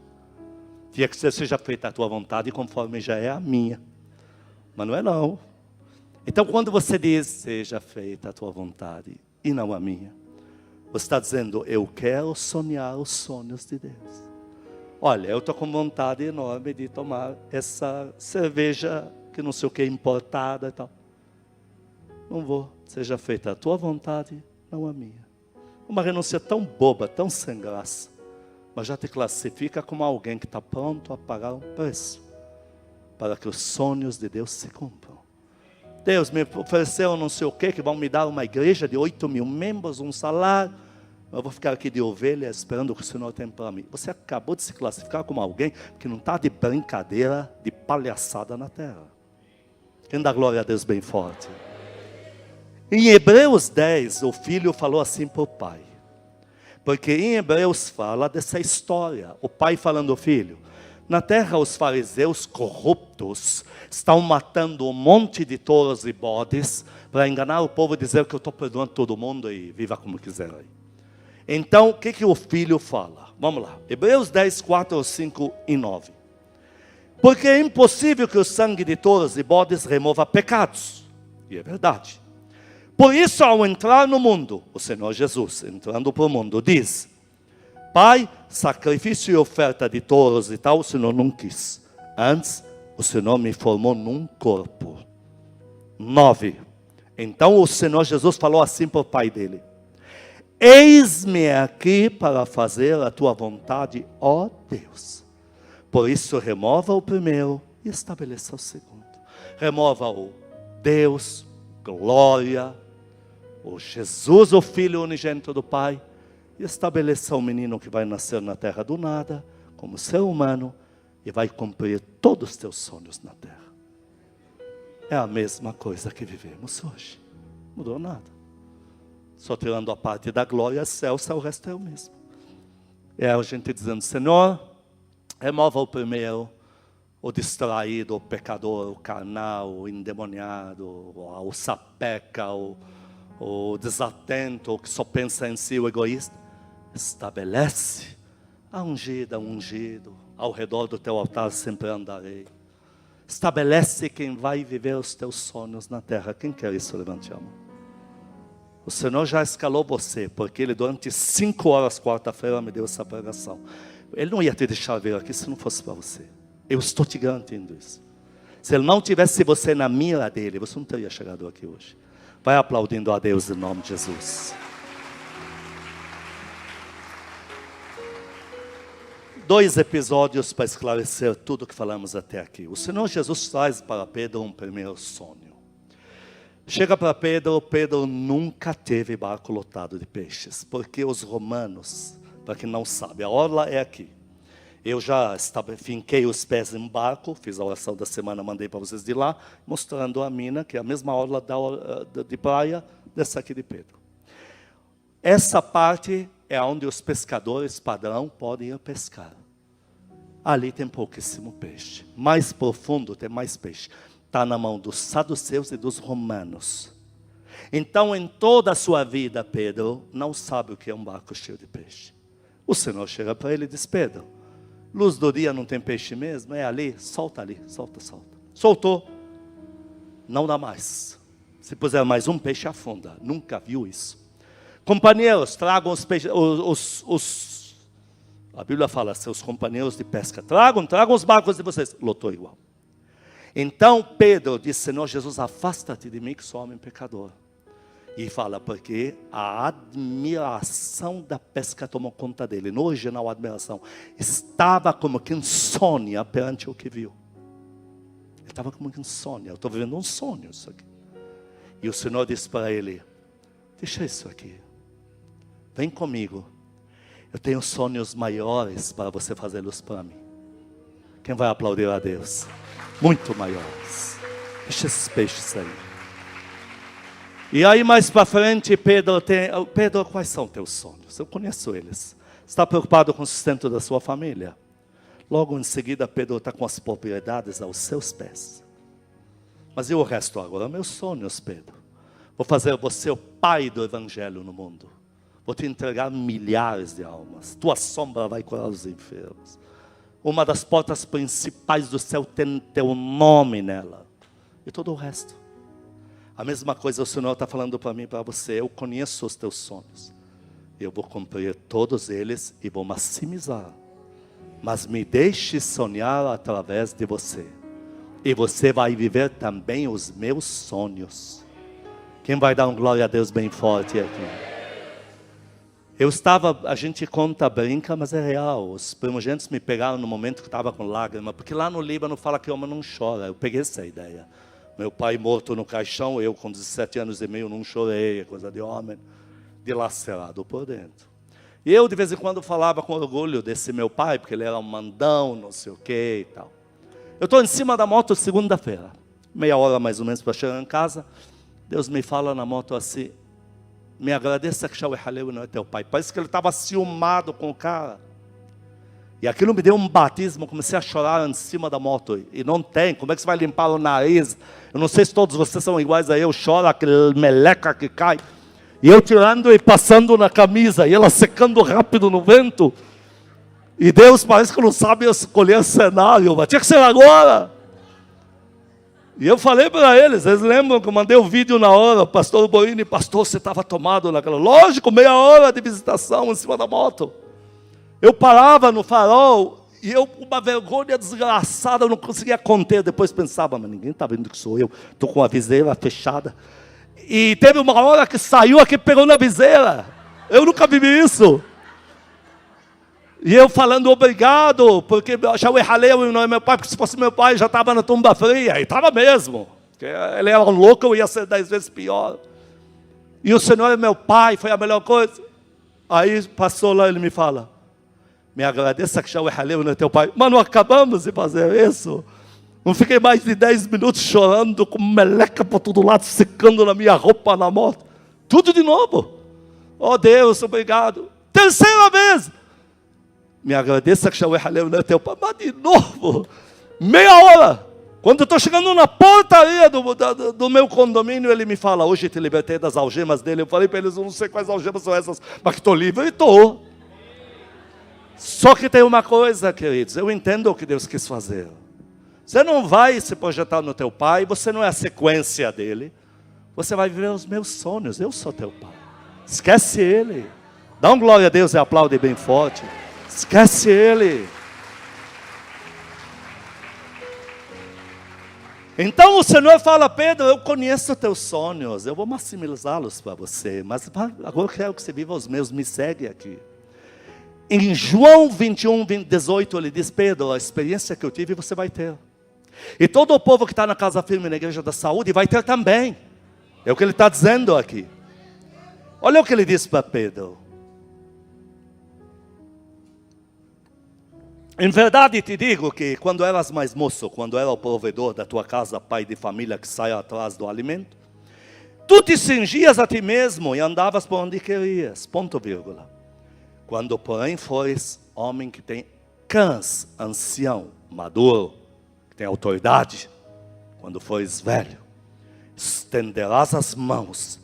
Queria que seja feita a tua vontade conforme já é a minha. Mas não é não. Então quando você diz, seja feita a tua vontade e não a minha, você está dizendo, eu quero sonhar os sonhos de Deus. Olha, eu estou com vontade enorme de tomar essa cerveja que não sei o que, importada e tal. Não vou, seja feita a tua vontade, não a minha. Uma renúncia tão boba, tão sem graça, mas já te classifica como alguém que está pronto a pagar um preço para que os sonhos de Deus se cumpram. Deus me ofereceu não sei o que vão me dar uma igreja de 8.000 membros, um salário. Eu vou ficar aqui de ovelha esperando o que o Senhor tem para mim. Você acabou de se classificar como alguém que não está de brincadeira, de palhaçada na terra. Quem dá glória a Deus bem forte? Em Hebreus 10, o filho falou assim para o pai. Porque em Hebreus fala dessa história. O pai falando ao filho. Na terra os fariseus corruptos estão matando um monte de touros e bodes para enganar o povo e dizer que eu estou perdoando todo mundo e viva como quiser aí. Então, o que o filho fala? Vamos lá. Hebreus 10, 4, 5 e 9. Porque é impossível que o sangue de touros e bodes remova pecados. E é verdade. Por isso, ao entrar no mundo, o Senhor Jesus, entrando para o mundo, diz, Pai, sacrifício e oferta de touros e tal, o Senhor não quis. Antes, o Senhor me formou num corpo. 9. Então, o Senhor Jesus falou assim para o pai dele. Eis-me aqui para fazer a tua vontade, ó Deus. Por isso, remova o primeiro e estabeleça o segundo. Remova o Deus, glória, o Jesus, o Filho unigênito do Pai, e estabeleça o menino que vai nascer na terra do nada, como ser humano, e vai cumprir todos os teus sonhos na terra. É a mesma coisa que vivemos hoje. Não mudou nada. Só tirando a parte da glória, excelsa, o resto é o mesmo. É a gente dizendo, Senhor, remova o primeiro, o distraído, o pecador, o carnal, o endemoniado, o sapeca, o desatento, o que só pensa em si, o egoísta. Estabelece a ungida, ungido, ao redor do teu altar sempre andarei. Estabelece quem vai viver os teus sonhos na terra. Quem quer isso? Levante a mão. O Senhor já escalou você, porque Ele durante 5 horas, quarta-feira, me deu essa pregação. Ele não ia te deixar vir aqui se não fosse para você. Eu estou te garantindo isso. Se Ele não tivesse você na mira dele, você não teria chegado aqui hoje. Vai aplaudindo a Deus em nome de Jesus. 2 episódios para esclarecer tudo o que falamos até aqui. O Senhor Jesus traz para Pedro um primeiro sonho. Chega para Pedro, Pedro nunca teve barco lotado de peixes. Porque os romanos, para quem não sabe, a orla é aqui. Eu já finquei os pés em barco, fiz a oração da semana, mandei para vocês de lá, mostrando a mina, que é a mesma orla de praia dessa aqui de Pedro. Essa parte é onde os pescadores padrão podem ir pescar. Ali tem pouquíssimo peixe. Mais profundo tem mais peixe. Está na mão dos saduceus e dos romanos. Então, em toda a sua vida, Pedro não sabe o que é um barco cheio de peixe. O Senhor chega para ele e diz, Pedro, luz do dia não tem peixe mesmo? É ali, solta ali, solta. Soltou, não dá mais. Se puser mais um peixe, afunda. Nunca viu isso. Companheiros, tragam os peixes, A Bíblia fala, seus companheiros de pesca, tragam os barcos de vocês. Lotou igual. Então Pedro disse, Senhor Jesus, afasta-te de mim que sou homem pecador. E fala, porque a admiração da pesca tomou conta dele. No original, a admiração estava como que insônia perante o que viu. Ele estava como que insônia. Eu estou vivendo um sonho isso aqui. E o Senhor disse para ele, deixa isso aqui. Vem comigo. Eu tenho sonhos maiores para você fazê-los para mim. Quem vai aplaudir a Deus? Muito maiores. Deixa esses peixes aí. E aí mais para frente, Pedro, quais são teus sonhos? Eu conheço eles. Está preocupado com o sustento da sua família? Logo em seguida, Pedro está com as propriedades aos seus pés. Mas e o resto agora? Meus sonhos, Pedro. Vou fazer você o pai do evangelho no mundo. Vou te entregar milhares de almas. Tua sombra vai curar os enfermos. Uma das portas principais do céu tem teu nome nela. E todo o resto. A mesma coisa o Senhor está falando para mim e para você. Eu conheço os teus sonhos. Eu vou cumprir todos eles e vou maximizar. Mas me deixe sonhar através de você. E você vai viver também os meus sonhos. Quem vai dar um glória a Deus bem forte aqui? A gente conta, brinca, mas é real. Os primogênitos me pegaram no momento que eu estava com lágrima. Porque lá no Líbano fala que homem não chora. Eu peguei essa ideia. Meu pai morto no caixão, eu com 17 anos e meio não chorei, é coisa de homem, dilacerado por dentro. E eu de vez em quando falava com orgulho desse meu pai, porque ele era um mandão, não sei o que e tal. Eu estou em cima da moto segunda-feira, meia hora mais ou menos para chegar em casa. Deus me fala na moto assim, me agradeça que Shaul Haleu não é teu pai. Parece que ele estava ciumado com o cara. E aquilo me deu um batismo, comecei a chorar em cima da moto. E não tem, como é que você vai limpar o nariz? Eu não sei se todos vocês são iguais a eu, choro aquele meleca que cai. E eu tirando e passando na camisa, e ela secando rápido no vento. E Deus parece que não sabe escolher cenário, mas tinha que ser agora. E eu falei para eles lembram que eu mandei o vídeo na hora, pastor Borini, pastor, você estava tomado naquela. Lógico, meia hora de visitação em cima da moto. Eu parava no farol e eu, uma vergonha desgraçada, eu não conseguia conter. Depois pensava, mas ninguém está vendo que sou eu. Estou com a viseira fechada. E teve uma hora que saiu aqui e pegou na viseira. Eu nunca vivi isso. E eu falando obrigado, porque Shaul Haleu não é meu pai, porque se fosse meu pai já estava na tumba fria. E estava mesmo. Porque ele era um louco, eu ia ser 10 vezes pior. E o Senhor é meu pai, foi a melhor coisa. Aí passou lá, ele me fala, me agradeça que Shaul Haleu não é teu pai. Mas não acabamos de fazer isso. Não fiquei mais de 10 minutos chorando, com meleca para todo lado, secando na minha roupa, na moto. Tudo de novo. Oh Deus, obrigado. Terceira vez. Me agradeça que Shaul Haleu não é teu pai. Mas de novo. Meia hora. Quando eu estou chegando na portaria do meu condomínio, ele me fala, hoje te libertei das algemas dele. Eu falei para eles, eu não sei quais algemas são essas, mas que estou livre, e estou. Só que tem uma coisa, queridos, eu entendo o que Deus quis fazer. Você não vai se projetar no teu pai, você não é a sequência dele. Você vai viver os meus sonhos, eu sou teu pai. Esquece ele. Dá um glória a Deus e aplaude bem forte. Esquece ele. Então o Senhor fala, Pedro, eu conheço teus sonhos, eu vou maximizá-los para você, mas agora eu quero que você viva os meus, me segue aqui. Em João 21, 18, ele diz, Pedro, a experiência que eu tive você vai ter. E todo o povo que está na Casa Firme, na Igreja da Saúde, vai ter também. É o que ele está dizendo aqui. Olha o que ele diz para Pedro. Em verdade te digo que quando eras mais moço, quando era o provedor da tua casa, pai de família que sai atrás do alimento, tu te cingias a ti mesmo e andavas por onde querias, ponto vírgula. Quando porém fores homem que tem cães, ancião, maduro, que tem autoridade, quando fores velho, estenderás as mãos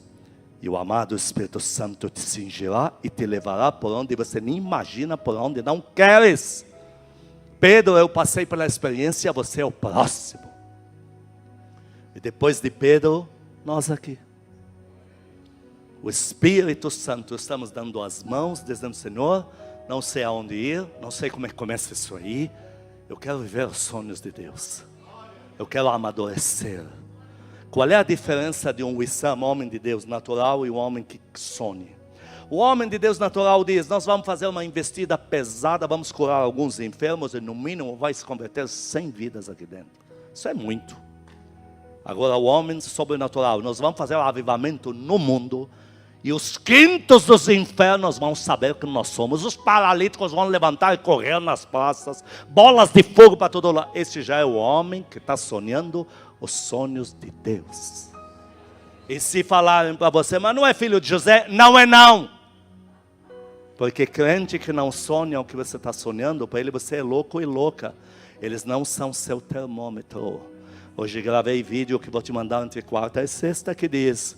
e o amado Espírito Santo te cingirá e te levará por onde você nem imagina, por onde não queres. Pedro, eu passei pela experiência, você é o próximo. E depois de Pedro, nós aqui. O Espírito Santo, estamos dando as mãos, dizendo, Senhor, não sei aonde ir, não sei como é que começa isso aí. Eu quero viver os sonhos de Deus. Eu quero amadurecer. Qual é a diferença de um Wissam, homem de Deus natural, e um homem que sonha? O homem de Deus natural diz: nós vamos fazer uma investida pesada, vamos curar alguns enfermos, e no mínimo vai se converter 100 vidas aqui dentro. Isso é muito. Agora o homem sobrenatural: nós vamos fazer um avivamento no mundo, e os quintos dos infernos vão saber que nós somos. Os paralíticos vão levantar e correr nas praças, bolas de fogo para todo lado. Esse já é o homem que está sonhando os sonhos de Deus. E se falarem para você: mas não é filho de José? Não é não. Porque crente que não sonha o que você está sonhando, para ele você é louco e louca. Eles não são seu termômetro. Hoje gravei vídeo que vou te mandar entre quarta e sexta, que diz: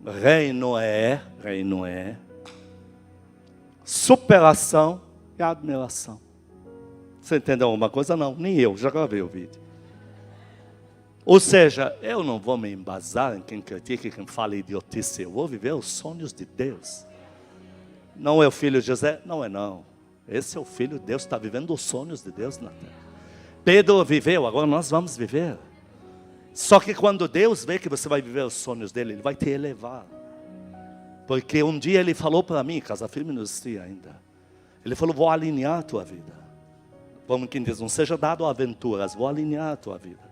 reino é superação e admiração. Você entendeu alguma coisa? Não, nem eu, já gravei o vídeo. Ou seja, eu não vou me embasar em quem critica e quem fala idiotice. Eu vou viver os sonhos de Deus. Não é o filho de José? Não é não. Esse é o filho de Deus, está vivendo os sonhos de Deus na terra. Pedro viveu, agora nós vamos viver. Só que quando Deus vê que você vai viver os sonhos dele, Ele vai te elevar. Porque um dia Ele falou para mim, Casa Firme não existia ainda. Ele falou: vou alinhar a tua vida. Como quem diz, não seja dado a aventuras, vou alinhar a tua vida,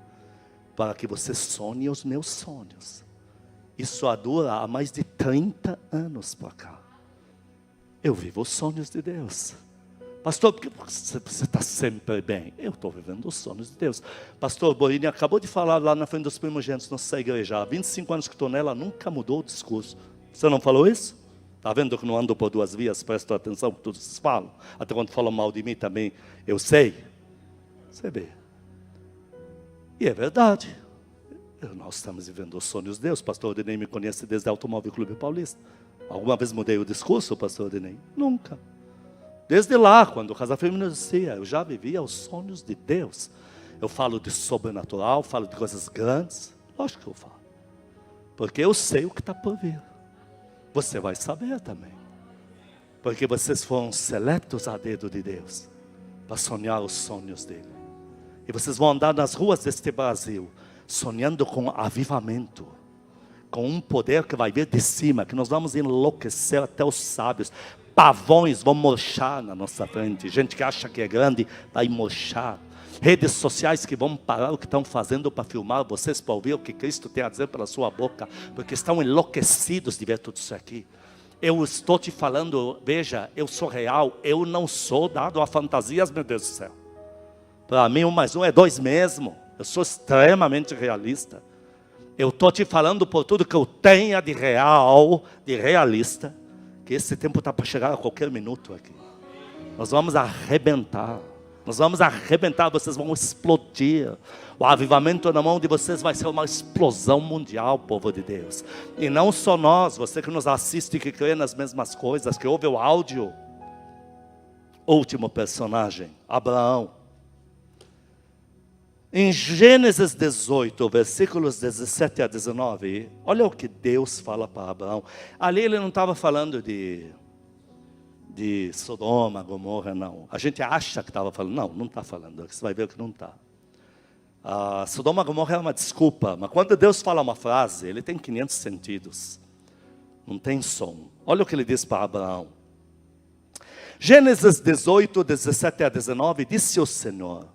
para que você sonhe os meus sonhos. Isso dura há mais de 30 anos para cá. Eu vivo os sonhos de Deus. Pastor, por que você está sempre bem? Eu estou vivendo os sonhos de Deus. Pastor Borini acabou de falar lá na frente dos primogênitos nossa igreja. Há 25 anos que estou nela, nunca mudou o discurso. Você não falou isso? Está vendo que não ando por duas vias? Presta atenção que todos vocês falam. Até quando falam mal de mim também, eu sei. Você vê. E é verdade. Nós estamos vivendo os sonhos de Deus. Pastor Odinei me conhece desde o Automóvel Clube Paulista. Alguma vez mudei o discurso, pastor Odinei? Nunca. Desde lá, quando o Casa Firme não existia, eu já vivia os sonhos de Deus. Eu falo de sobrenatural, falo de coisas grandes. Lógico que eu falo. Porque eu sei o que está por vir. Você vai saber também. Porque vocês foram seletos a dedo de Deus para sonhar os sonhos dele. E vocês vão andar nas ruas deste Brasil sonhando com avivamento, com um poder que vai vir de cima, que nós vamos enlouquecer até os sábios. Pavões vão murchar na nossa frente. Gente que acha que é grande vai murchar. Redes sociais que vão parar o que estão fazendo para filmar vocês, para ouvir o que Cristo tem a dizer pela sua boca, porque estão enlouquecidos de ver tudo isso aqui. Eu estou te falando, veja, eu sou real, eu não sou dado a fantasias, meu Deus do céu. Para mim 1 mais 1 é 2 mesmo. Eu sou extremamente realista. Eu estou te falando por tudo que eu tenho de real, de realista, que esse tempo está para chegar a qualquer minuto aqui. Nós vamos arrebentar. Nós vamos arrebentar, vocês vão explodir. O avivamento na mão de vocês vai ser uma explosão mundial, povo de Deus. E não só nós, você que nos assiste, que crê nas mesmas coisas, que ouve o áudio. Último personagem, Abraão. Em Gênesis 18, versículos 17 a 19, olha o que Deus fala para Abraão. Ali ele não estava falando de Sodoma, Gomorra, não. A gente acha que estava falando, não está falando, você vai ver que não está. Sodoma e Gomorra é uma desculpa, mas quando Deus fala uma frase, ele tem 500 sentidos. Não tem som. Olha o que ele diz para Abraão. Gênesis 18, 17 a 19, disse o Senhor: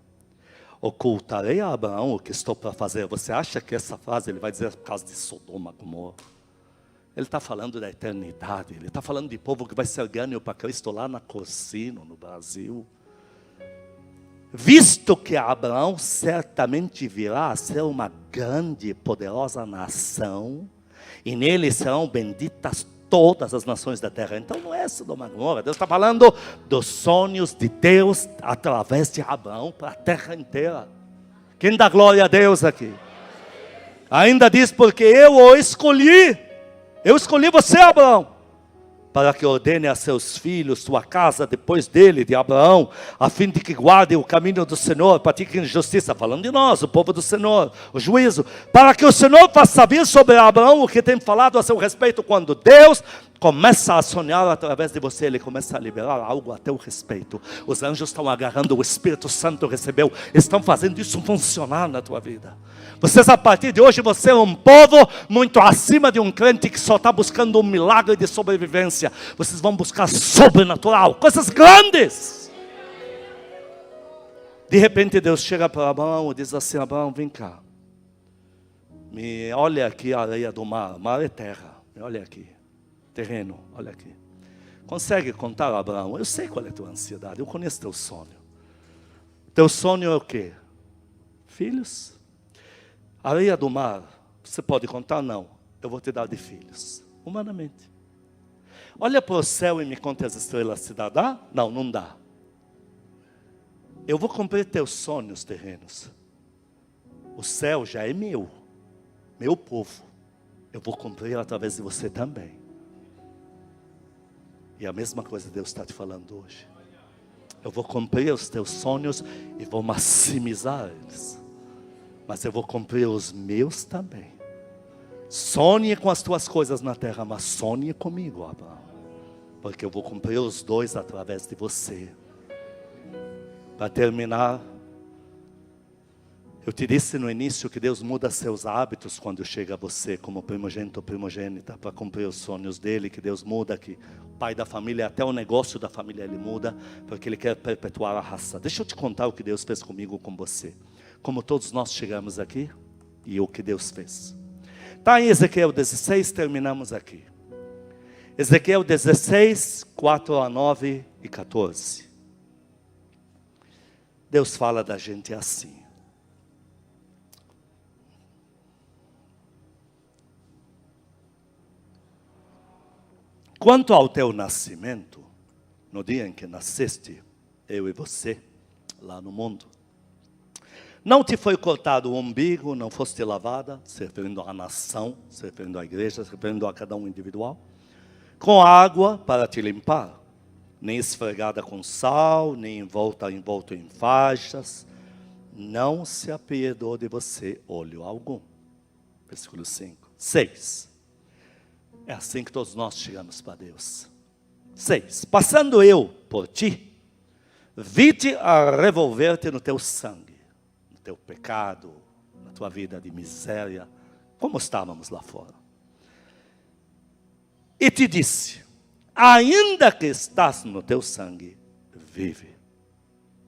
ocultarei a Abraão o que estou para fazer. Você acha que essa frase ele vai dizer por causa de Sodoma e Gomorra? Ele está falando da eternidade. Ele está falando de povo que vai ser ganho para Cristo lá na Corsino, no Brasil. Visto que Abraão certamente virá a ser uma grande e poderosa nação, e nele serão benditas todas as nações da terra. Então não é Sodoma e Gomorra. Deus está falando dos sonhos de Deus através de Abraão para a terra inteira. Quem dá glória a Deus aqui? Ainda diz: porque eu o escolhi. Eu escolhi você, Abraão, para que ordene a seus filhos, sua casa depois dele, de Abraão, a fim de que guarde o caminho do Senhor, pratiquem justiça, falando de nós, o povo do Senhor, o juízo, para que o Senhor faça saber sobre Abraão o que tem falado a seu respeito, quando Deus começa a sonhar através de você, ele começa a liberar algo a teu respeito. Os anjos estão agarrando, o Espírito Santo recebeu, estão fazendo isso funcionar na tua vida. Vocês, a partir de hoje, você é um povo muito acima de um crente que só está buscando um milagre de sobrevivência. Vocês vão buscar sobrenatural, coisas grandes. De repente Deus chega para Abraão e diz assim: Abraão, vem cá. Me olha aqui a areia do mar, mar é terra, me olha aqui. Terreno, olha aqui. Consegue contar, Abraão? Eu sei qual é a tua ansiedade, eu conheço teu sonho. Teu sonho é o quê? Filhos. Areia do mar, você pode contar? Não. Eu vou te dar de filhos, humanamente. Olha para o céu e me conte as estrelas, se dá? Dá? Não, não dá. Eu vou cumprir teus sonhos terrenos. O céu já é meu povo. Eu vou cumprir através de você também. E a mesma coisa Deus está te falando hoje. Eu vou cumprir os teus sonhos e vou maximizar eles. Mas eu vou cumprir os meus também. Sonhe com as tuas coisas na terra, mas sonhe comigo, Abraão. Porque eu vou cumprir os dois através de você. Para terminar, eu te disse no início que Deus muda seus hábitos quando chega a você como primogênito ou primogênita, para cumprir os sonhos dele, que Deus muda, que o pai da família, até o negócio da família ele muda, porque ele quer perpetuar a raça. Deixa eu te contar o que Deus fez comigo, com você. Como todos nós chegamos aqui, e o que Deus fez. Está em Ezequiel 16, terminamos aqui. Ezequiel 16, 4 a 9 e 14. Deus fala da gente assim. Quanto ao teu nascimento, no dia em que nasceste, eu e você, lá no mundo, não te foi cortado o umbigo, não foste lavada, se referindo à nação, se referindo à igreja, se referindo a cada um individual, com água para te limpar, nem esfregada com sal, nem envolto em faixas, não se apiedou de você olho algum. Versículo 5. 6. É assim que todos nós chegamos para Deus. 6. Passando eu por ti, vi-te a revolver-te no teu sangue, no teu pecado, na tua vida de miséria, como estávamos lá fora. E te disse: ainda que estás no teu sangue, vive.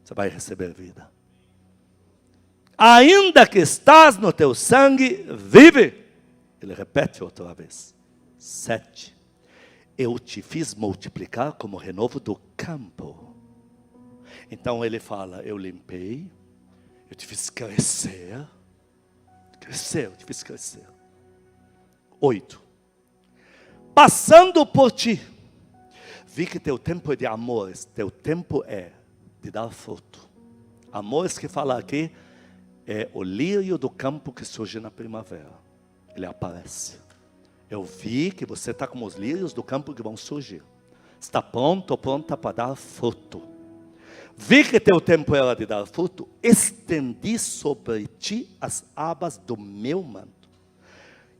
Você vai receber vida. Ainda que estás no teu sangue, vive. Ele repete outra vez. 7. Eu te fiz multiplicar como renovo do campo. Então ele fala: eu limpei, eu te fiz crescer. Eu te fiz crescer. 8. Passando por ti, vi que teu tempo é de amores, teu tempo é de dar fruto. Amores que fala aqui é o lírio do campo que surge na primavera. Ele aparece. Eu vi que você está como os lírios do campo que vão surgir. Está pronto ou pronta para dar fruto. Vi que teu tempo era de dar fruto, estendi sobre ti as abas do meu manto.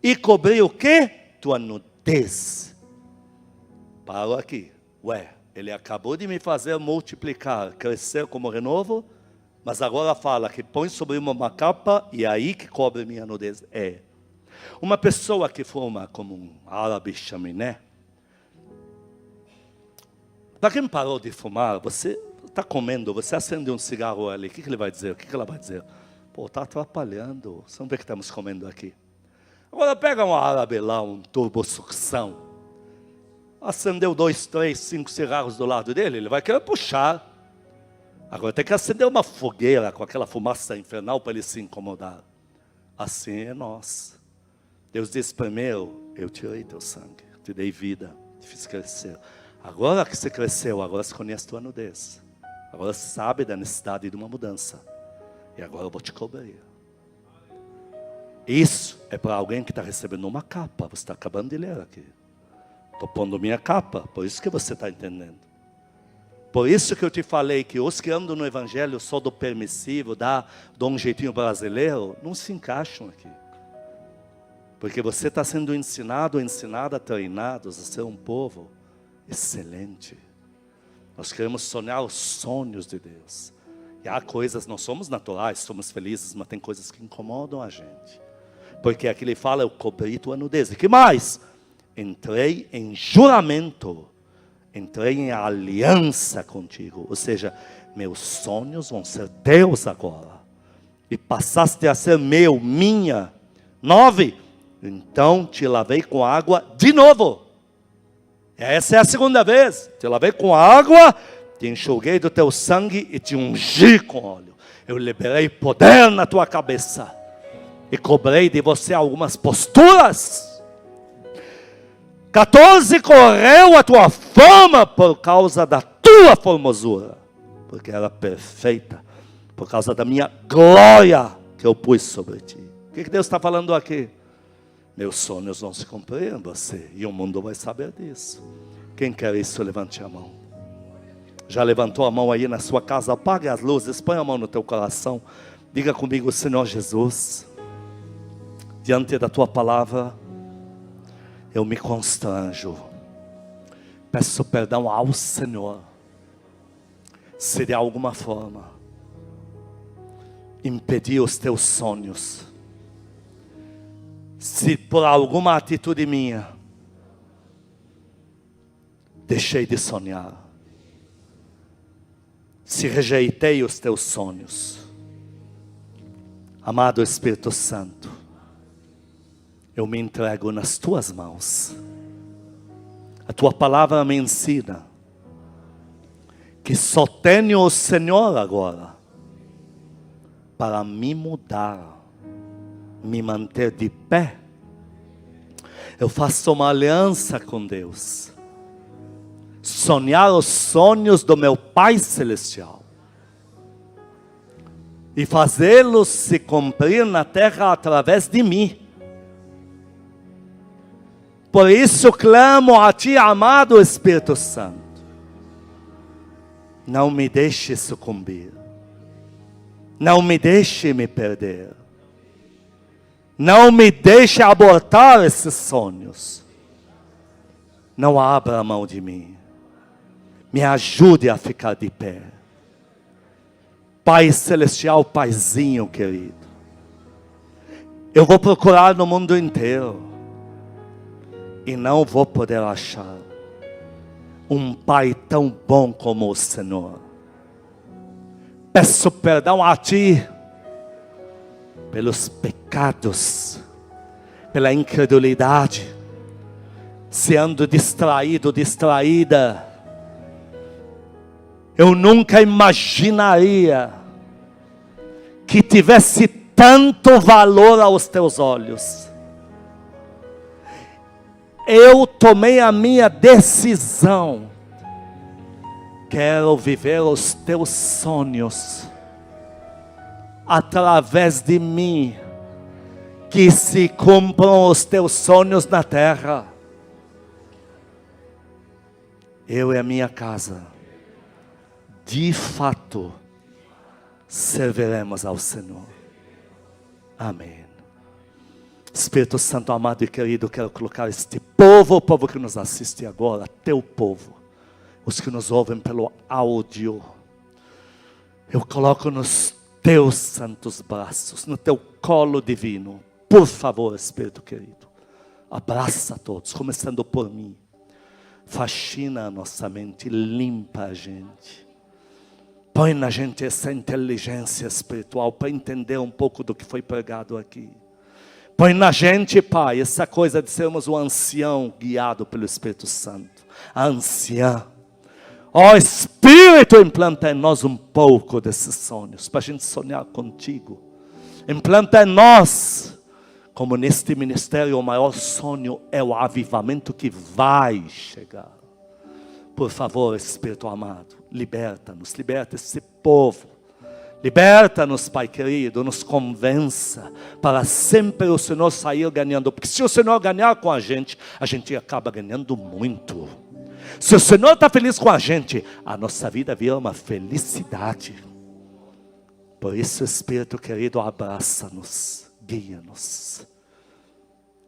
E cobri o quê? Tua nudez. Paro aqui. Ele acabou de me fazer multiplicar, crescer como renovo, mas agora fala que põe sobre uma capa e aí que cobre minha nudez. Uma pessoa que fuma como um árabe chaminé, para quem parou de fumar, você está comendo, você acende um cigarro ali, o que ele vai dizer? O que ela vai dizer? Pô, está atrapalhando, você não vê que estamos comendo aqui. Agora pega um árabe lá, um turbosucção, acendeu 2, 3, 5 cigarros do lado dele, ele vai querer puxar. Agora tem que acender uma fogueira com aquela fumaça infernal para ele se incomodar. Assim é nós. Deus diz: primeiro, eu tirei teu sangue, te dei vida, te fiz crescer. Agora que você cresceu, agora você conhece tua nudez. Agora você sabe da necessidade de uma mudança. E agora eu vou te cobrir. Isso é para alguém que está recebendo uma capa. Você está acabando de ler aqui. Estou pondo minha capa, por isso que você está entendendo. Por isso que eu te falei que os que andam no evangelho só do permissivo, dá um jeitinho brasileiro, não se encaixam aqui. Porque você está sendo ensinado, ensinada, treinados a ser um povo excelente. Nós queremos sonhar os sonhos de Deus. E há coisas, nós somos naturais, somos felizes, mas tem coisas que incomodam a gente. Porque aqui ele fala, eu cobri tua nudez. E que mais? Entrei em juramento, entrei em aliança contigo. Ou seja, meus sonhos vão ser teus agora. E passaste a ser meu, minha. 9. Então te lavei com água de novo. Essa é a segunda vez. Te lavei com água, te enxuguei do teu sangue e te ungi com óleo. Eu liberei poder na tua cabeça. E cobrei de você algumas posturas. 14, correu a tua fama por causa da tua formosura. Porque era perfeita. Por causa da minha glória que eu pus sobre ti. O que Deus está falando aqui? Meus sonhos vão se cumprir em você. E o mundo vai saber disso. Quem quer isso, levante a mão. Já levantou a mão aí na sua casa? Apague as luzes, põe a mão no teu coração. Diga comigo, Senhor Jesus. Diante da tua palavra, eu me constranjo. Peço perdão ao Senhor. Se de alguma forma impedir os teus sonhos, se por alguma atitude minha deixei de sonhar, se rejeitei os teus sonhos, amado Espírito Santo, eu me entrego nas tuas mãos. A tua palavra me ensina que só tenho o Senhor agora para me mudar, me manter de pé. Eu faço uma aliança com Deus. Sonhar os sonhos do meu Pai Celestial. E fazê-los se cumprir na terra através de mim. Por isso clamo a Ti, amado Espírito Santo. Não me deixe sucumbir. Não me deixe me perder. Não me deixe abortar esses sonhos. Não abra a mão de mim. Me ajude a ficar de pé. Pai Celestial, Paizinho querido. Eu vou procurar no mundo inteiro. E não vou poder achar um Pai tão bom como o Senhor. Peço perdão a Ti pelos pecados, pela incredulidade, se ando distraído, distraída. Eu nunca imaginaria que tivesse tanto valor aos Teus olhos. Eu tomei a minha decisão. Quero viver os Teus sonhos através de mim. Que se cumpram os Teus sonhos na terra. Eu e a minha casa, de fato, serviremos ao Senhor. Amém. Espírito Santo amado e querido, quero colocar este povo, o povo que nos assiste agora, Teu povo, os que nos ouvem pelo áudio, eu coloco nos Teus santos braços, no Teu colo divino. Por favor, Espírito querido, abraça todos, começando por mim. Faxina a nossa mente, limpa a gente. Põe na gente essa inteligência espiritual para entender um pouco do que foi pregado aqui. Põe na gente, Pai, essa coisa de sermos o ancião guiado pelo Espírito Santo. A anciã. Ó Espírito, implanta em nós um pouco desses sonhos, para a gente sonhar contigo. Implanta em nós, como neste ministério o maior sonho é o avivamento que vai chegar. Por favor, Espírito amado, liberta-nos, liberta esse povo. Liberta-nos, Pai querido, nos convença para sempre o Senhor sair ganhando. Porque se o Senhor ganhar com a gente acaba ganhando muito. Se o Senhor está feliz com a nossa vida vira uma felicidade. Por isso, Espírito querido, abraça-nos, guia-nos.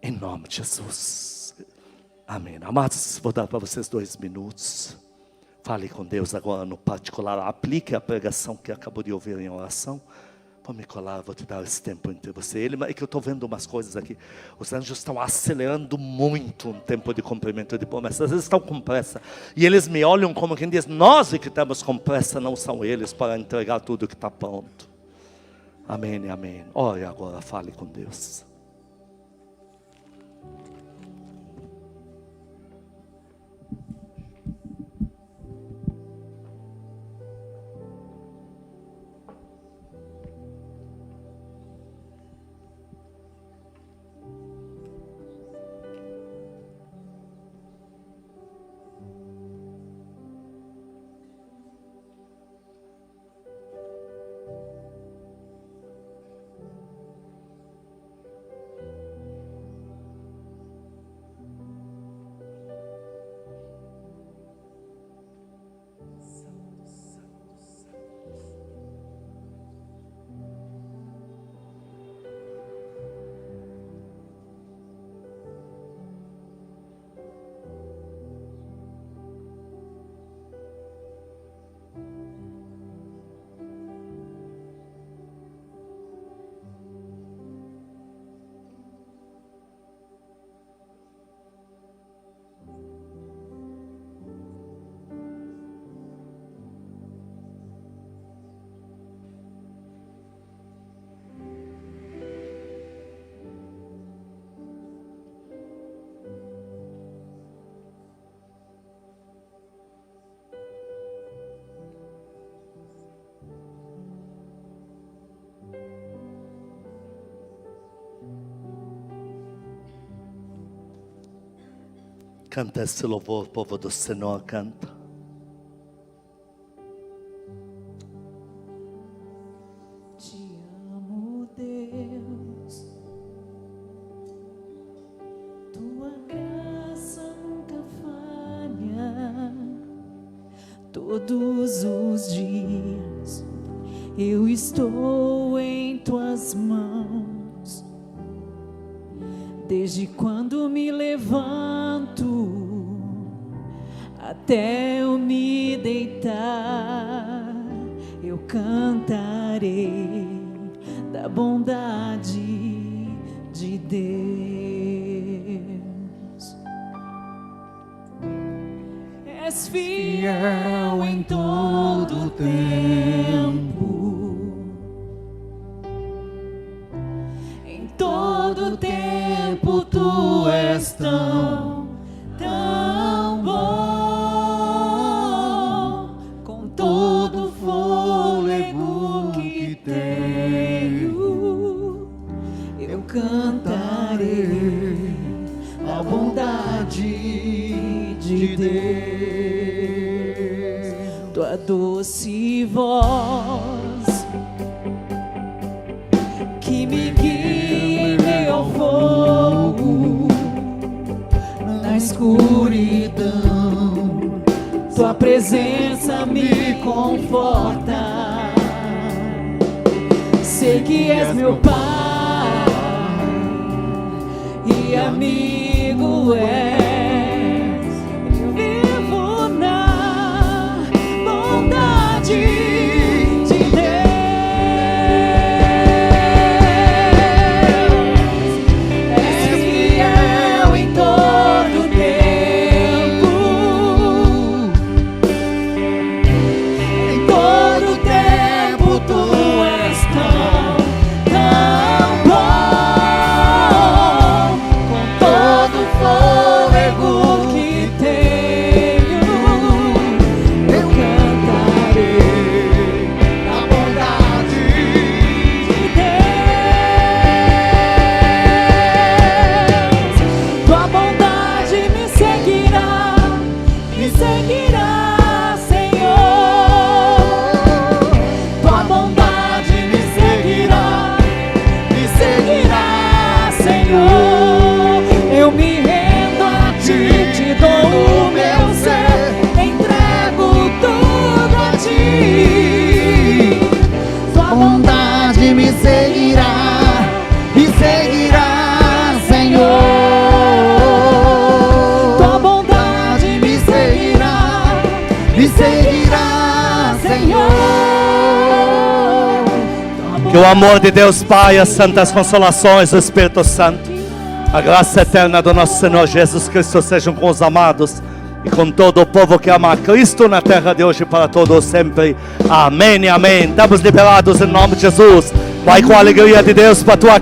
Em nome de Jesus. Amém. Amados, vou dar para vocês 2 minutos. Fale com Deus agora no particular. Aplique a pregação que acabou de ouvir em oração. Vou me colar, vou te dar esse tempo entre você e Ele. É que eu estou vendo umas coisas aqui. Os anjos estão acelerando muito um tempo de cumprimento de promessas. Às vezes estão com pressa. E eles me olham como quem diz: nós é que estamos com pressa, não são eles, para entregar tudo que está pronto. Amém, amém. Ore agora, fale com Deus. Canta esse louvor, povo do Senhor, canta. Te amo, Deus. Tua graça nunca falha. Todos os dias eu estou em tuas mãos. Desde quando me levanto até eu me deitar, eu cantarei da bondade de Deus. És fiel em todo tempo. Em todo tempo tu és tão bom. Com todo o fôlego que tenho, eu cantarei a bondade de Deus. Tua doce voz que me guia em meio ao fogo, na escuridão, tua presença me conforta. Sei que és meu Pai e amigo és. Eu vivo na bondade de Deus. És fiel em todo tempo. Em todo tempo tu és tão bom. Com todo fogo Que o amor de Deus Pai, as santas consolações do Espírito Santo, a graça eterna do nosso Senhor Jesus Cristo sejam com os amados e com todo o povo que ama a Cristo na terra de hoje para todos sempre. Amém e amém. Estamos liberados em nome de Jesus. Vai com a alegria de Deus para a tua